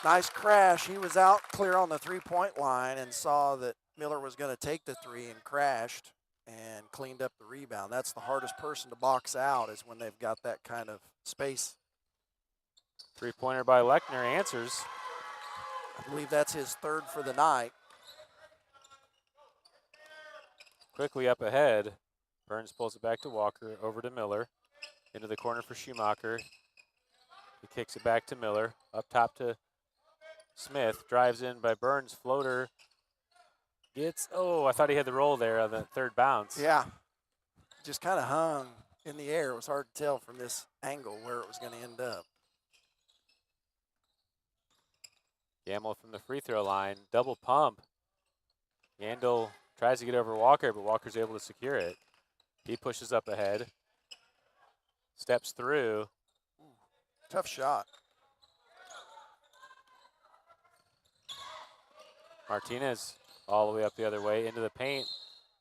Nice crash. He was out clear on the 3-point line and saw that Miller was going to take the 3 and crashed and cleaned up the rebound. That's the hardest person to box out, is when they've got that kind of space.
3-pointer by Lechner answers.
I believe that's his 3rd for the night.
Quickly up ahead. Burns pulls it back to Walker, over to Miller. Into the corner for Schumacher. He kicks it back to Miller. Up top to Smith. Drives in by Burns. Floater. Gets, I thought he had the roll there on the 3rd bounce.
Yeah. Just kind of hung in the air. It was hard to tell from this angle where it was going to end up.
Gamble from the free throw line. Double pump. Yandel tries to get over Walker, but Walker's able to secure it. He pushes up ahead. Steps through.
Tough shot.
Martinez all the way up the other way into the paint.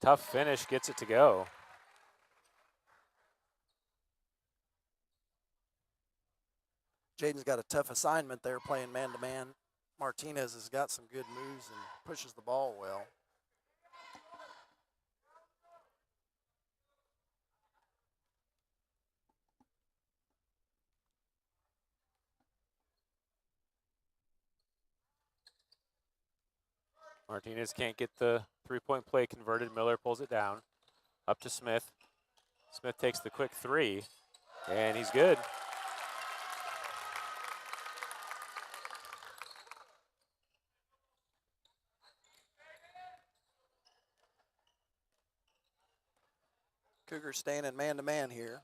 Tough finish, gets it to go.
Jaden's got a tough assignment there playing man-to-man Martinez has got some good moves and pushes the ball well.
Martinez can't get the three-point play converted. Miller pulls it down. Up to Smith. Smith takes the quick three, and he's good.
Cougars standing man-to-man here.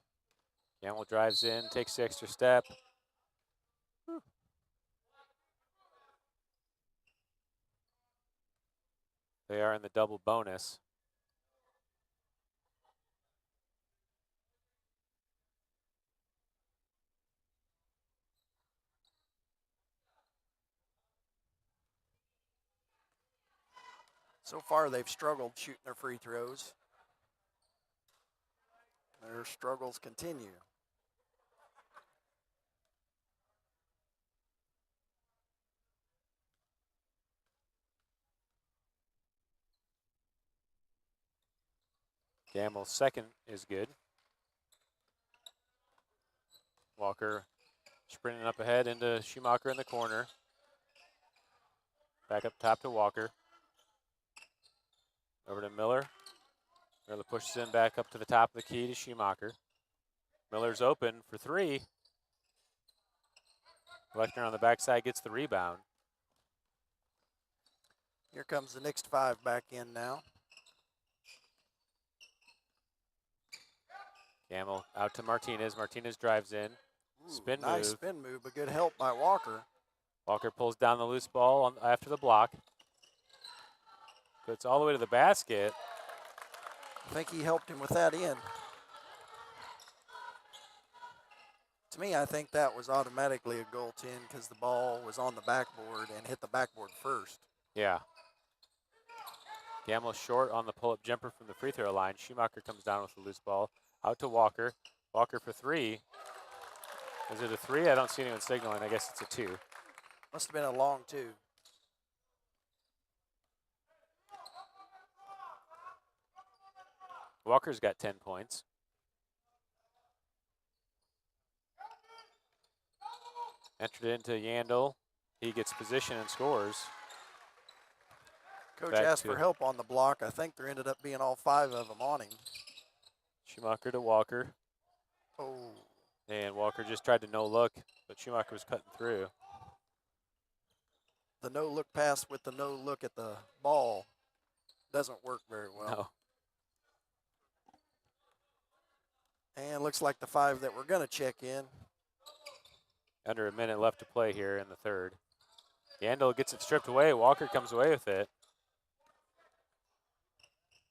Gamble drives in, takes the extra step. Whew. They are in the double bonus.
So far, they've struggled shooting their free throws. Their struggles continue.
Gamble's second is good. Walker sprinting up ahead into Schumacher in the corner. Back up top to Walker. Over to Miller. Miller pushes in back up to the top of the key to Schumacher. Miller's open for three. Lechner on the backside gets the rebound.
Here comes the next five back in now.
Gamble out to Martinez. Martinez drives in. Spin
Nice
move.
spin move, but good help by Walker.
Walker pulls down the loose ball after the block. Gets all the way to the basket.
I think he helped him with that in. To me, I think that was automatically a goaltend because the ball was on the backboard and hit the backboard first.
Yeah. Gamble short on the pull-up jumper from the free throw line. Schumacher comes down with the loose ball. Out to Walker. Walker for three. Is it a three? I don't see anyone signaling. I guess it's a two.
Must have been a long two.
Walker's got 10 points. Entered into Yandel. He gets position and scores.
Coach
Back
asked
to-
for help on the block. I think there ended up being all five of them on him.
Schumacher to Walker.
Oh,
And Walker just tried to no look, but Schumacher was cutting through.
the no-look pass with the no-look at the ball doesn't work very well.
No.
And looks like the five that we're going to check in.
Under a minute left to play here in the third. Yandel gets it stripped away. Walker comes away with it.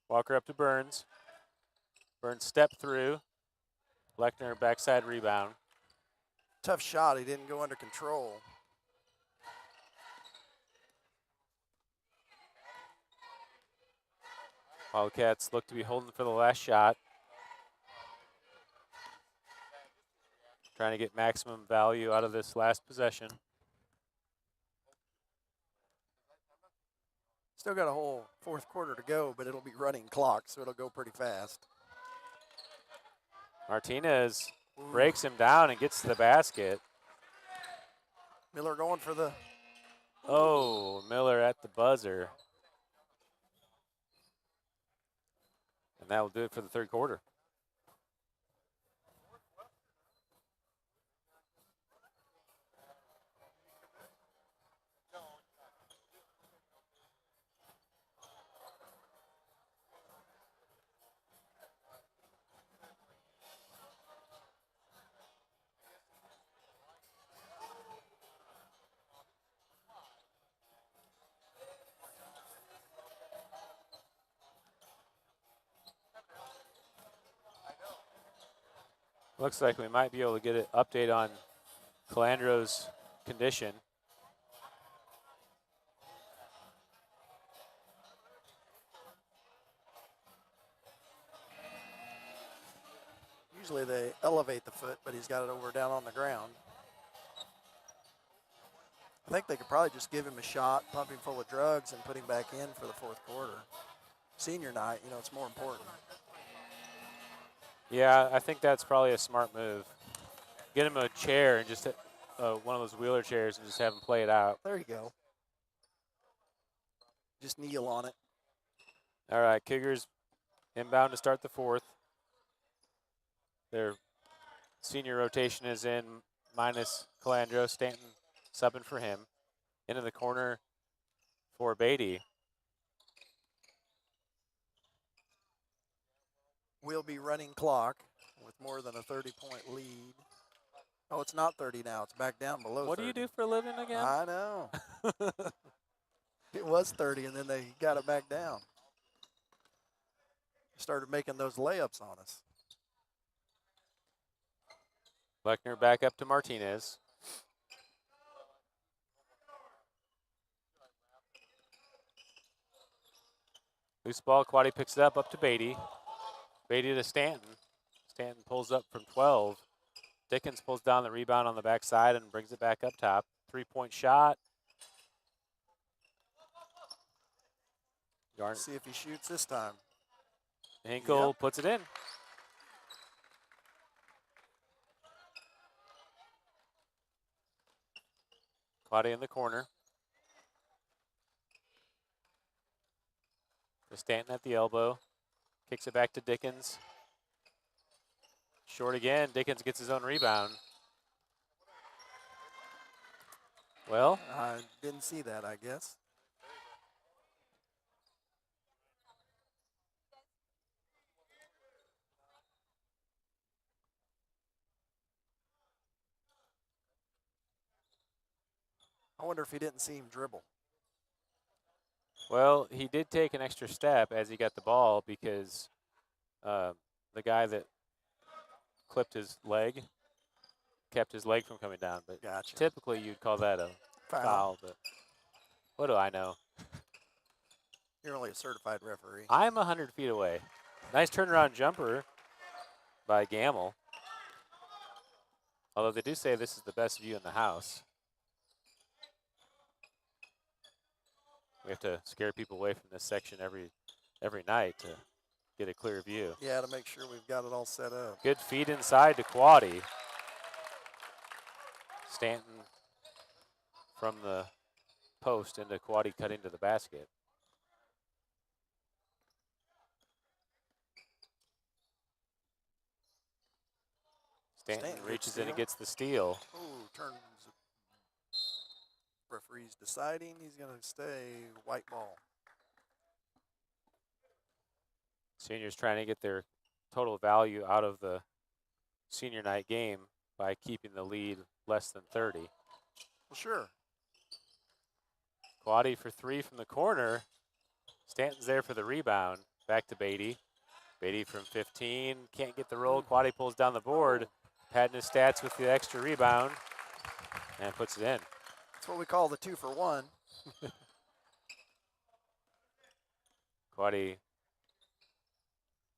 Walker up to Burns. Burns step through. Lechner backside rebound.
Tough shot. He didn't go under control.
Wildcats look to be holding for the last shot. Trying to get maximum value out of this last possession.
Still got a whole fourth quarter to go, but it'll be running clock, so it'll go pretty fast.
Martinez
Ooh.
breaks him down and gets to the basket.
Miller going for the...
Oh, Miller at the buzzer. And that will do it for the third quarter. Looks like we might be able to get an update on Calandro's condition.
Usually they elevate the foot, but he's got it over down on the ground. I think they could probably just give him a shot, pump him full of drugs, and put him back in for the fourth quarter. Senior night, you know, it's more important.
Yeah, I think that's probably a smart move. Get him a chair and just one of those wheeler chairs and just have him play it out.
There you go. Just kneel on it.
All right, Cougars inbound to start the fourth. Their senior rotation is in minus Calandro. Stanton subbing for him. Into the corner for Beatty.
We'll be running clock with more than a 30-point lead. Oh, it's not 30 now. It's back down below 30.
What do you do for a living again?
I know. It was 30, and then they got it back down. Started making those layups on us.
Lechner back up to Martinez. Loose ball, Quaddy picks it up to Beatty. Beatty to Stanton. Stanton pulls up from 12. Dickens pulls down the rebound on the backside and brings it back up top. 3-point shot.
Let's see if he shoots this time.
Hinkle puts it in. Quaddy in the corner. To Stanton at the elbow. Kicks it back to Dickens. Short again. Dickens gets his own rebound. Well,
I didn't see that, I guess. I wonder if he didn't see him dribble.
well, he did take an extra step as he got the ball because the guy that clipped his leg kept his leg from coming down. But
Gotcha.
typically you'd call that a foul. But what do I know?
You're only a certified referee.
I'm 100 feet away. Nice turnaround jumper by Gamble. Although they do say this is the best view in the house. We have to scare people away from this section every night to get a clear view.
Yeah, to make sure we've got it all set up.
Good feed inside to Quaddy. Stanton from the post into Quaddy cutting to the basket. Stanton reaches in and gets the steal.
Ooh, turns. Referee's deciding he's going to stay white ball.
Seniors trying to get their total value out of the senior night game by keeping the lead less than 30.
Well, sure.
Quaddy for three from the corner. Stanton's there for the rebound. Back to Beatty. Beatty from 15. Can't get the roll. Quaddy pulls down the board. Padding his stats with the extra rebound. And puts it in.
That's what we call the 2-for-1.
Quaddy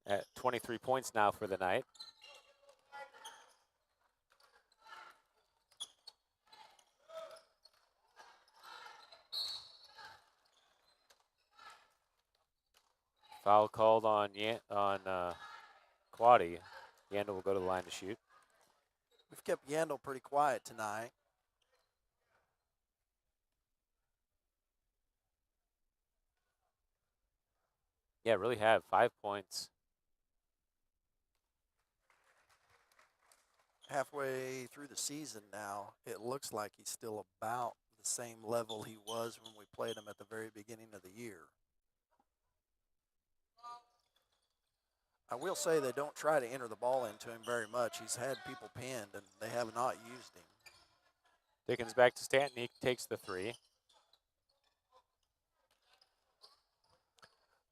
at 23 points now for the night. Foul called on Quaddy. Yandel will go to the line to shoot.
We've kept Yandel pretty quiet tonight.
Yeah, really have 5 points.
Halfway through the season now, it looks like he's still about the same level he was when we played him at the very beginning of the year. I will say they don't try to enter the ball into him very much. He's had people pinned, and they have not used him.
Dickens back to Stanton. He takes the three.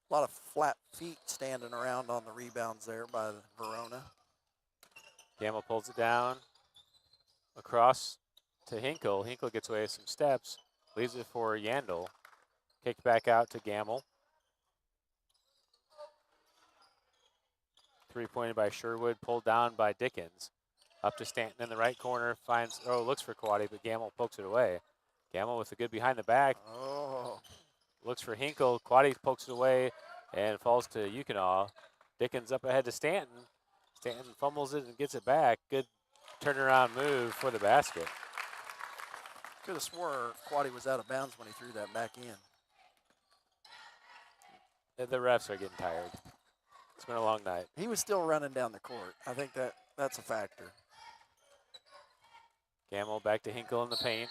A lot of flat feet standing around on the rebounds there by Verona.
Gamble pulls it down. Across to Hinkle. Hinkle gets away with some steps. Leaves it for Yandel. Kicked back out to Gamble. Three-pointed by Sherwood. Pulled down by Dickens. Up to Stanton in the right corner. Finds, looks for Quaddy, but Gamble pokes it away. Gamble with a good behind the back.
Oh,
Looks for Hinkle. Quaddy pokes it away and falls to Yukinaw. Dickens up ahead to Stanton. Stanton fumbles it and gets it back. Good turnaround move for the basket.
could have swore Quaddy was out of bounds when he threw that back in.
The refs are getting tired. It's been a long night.
He was still running down the court. I think that's a factor.
Gamble back to Hinkle in the paint.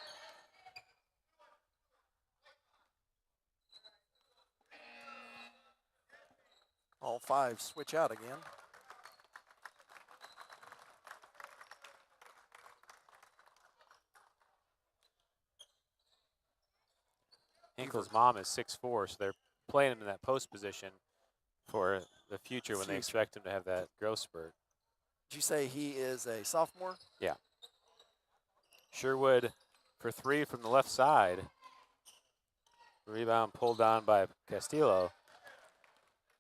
All five switch out again.
Hinkle's mom is 6'4", so they're playing him in that post position for the future when they expect him to have that growth spurt.
Did you say he is a sophomore?
Yeah. Sherwood for three from the left side. Rebound pulled down by Castillo.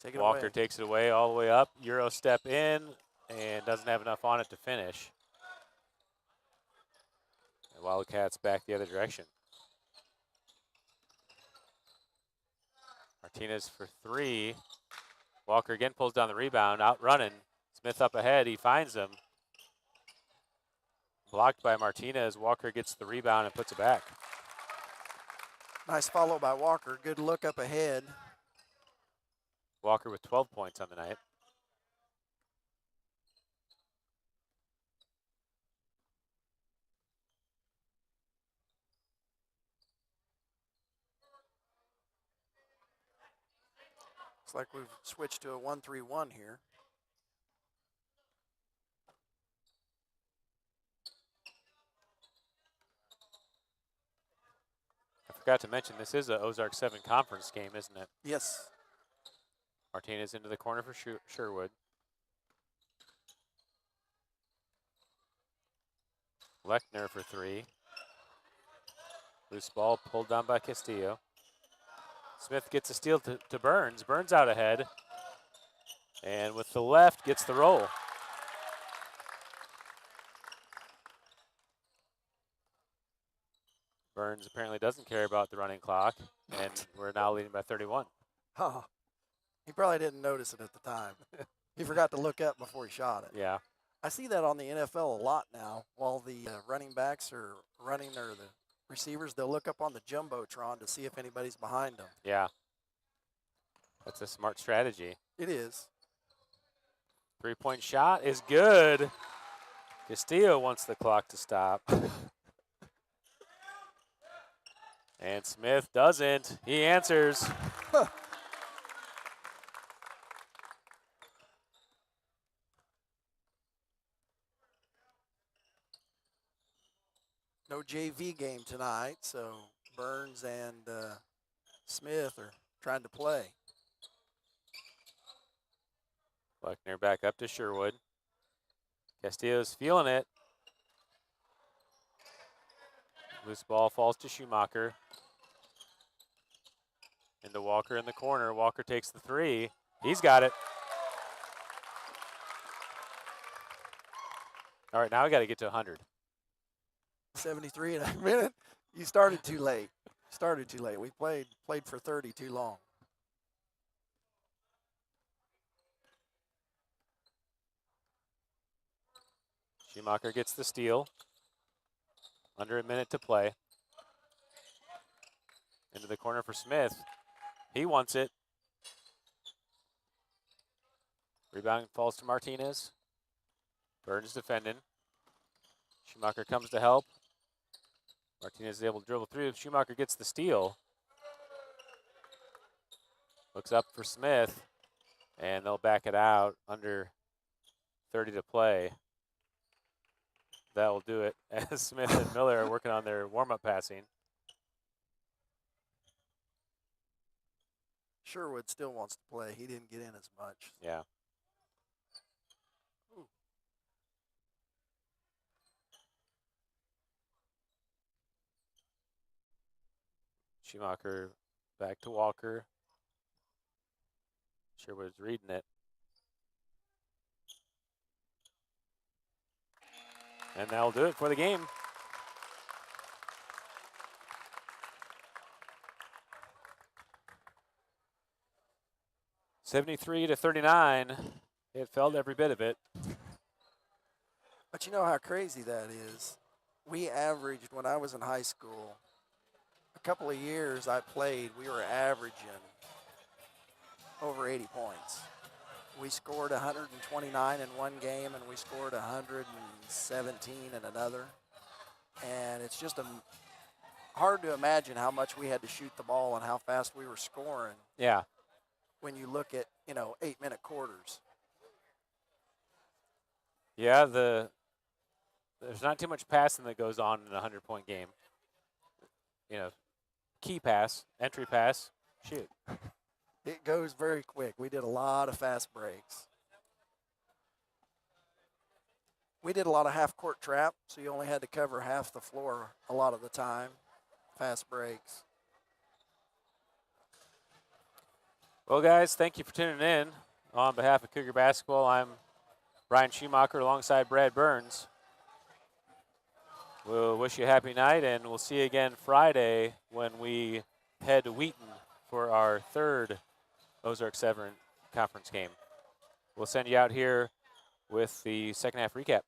Take it
Walker
away.
takes it away all the way up. Euro step in and doesn't have enough on it to finish. And Wildcats back the other direction. Martinez for three. Walker again pulls down the rebound, out running. Smith up ahead, he finds him. Blocked by Martinez. Walker gets the rebound and puts it back.
Nice follow by Walker. Good look up ahead.
Walker with 12 points on the night.
Looks like we've switched to a 1-3-1 here.
I forgot to mention, this is a Ozark 7 conference game, isn't it?
Yes.
Martinez into the corner for Sherwood. Lechner for three. Loose ball pulled down by Castillo. Smith gets a steal to Burns. Burns out ahead. And with the left, gets the roll. Burns apparently doesn't care about the running clock, and we're now leading by 31.
Oh, he probably didn't notice it at the time. He forgot to look up before he shot it.
Yeah.
I see that on the NFL a lot now. While the running backs are running, or the receivers, they'll look up on the Jumbotron to see if anybody's behind them.
Yeah. That's a smart strategy.
It is.
Three-point shot is good. Castillo wants the clock to stop. And Smith doesn't. He answers.
No JV game tonight, so Burns and Smith are trying to play.
Lechner back up to Sherwood. Castillo's feeling it. Loose ball falls to Schumacher. Into Walker in the corner. Walker takes the three. He's got it. All right, now we got to get to 100.
73 in a minute. You started too late. We played for 30 too long.
Schumacher gets the steal. Under a minute to play. Into the corner for Smith. He wants it. Rebound falls to Martinez. Burns defending. Schumacher comes to help. Martinez is able to dribble through. Schumacher gets the steal. Looks up for Smith. And they'll back it out under 30 to play. That will do it, as Smith and Miller are working on their warm-up passing.
Sherwood still wants to play. He didn't get in as much.
Yeah. Schumacher back to Walker. Sherwood's reading it. And that'll do it for the game. 73-39. It felt every bit of it.
But you know how crazy that is? We averaged, when I was in high school, a couple of years I played, we were averaging over 80 points. We scored 129 in one game, and we scored 117 in another. And it's just hard to imagine how much we had to shoot the ball and how fast we were scoring
Yeah.
when you look at, 8-minute quarters.
Yeah, there's not too much passing that goes on in a 100-point game. Key pass, entry pass, shoot.
It goes very quick. We did a lot of fast breaks. We did a lot of half-court trap, so you only had to cover half the floor a lot of the time. Fast breaks.
Well, guys, thank you for tuning in. On behalf of Cougar Basketball, I'm Ryan Schumacher alongside Brad Burns. We'll wish you a happy night, and we'll see you again Friday when we head to Wheaton for our third Ozark-Severn conference game. We'll send you out here with the second half recap.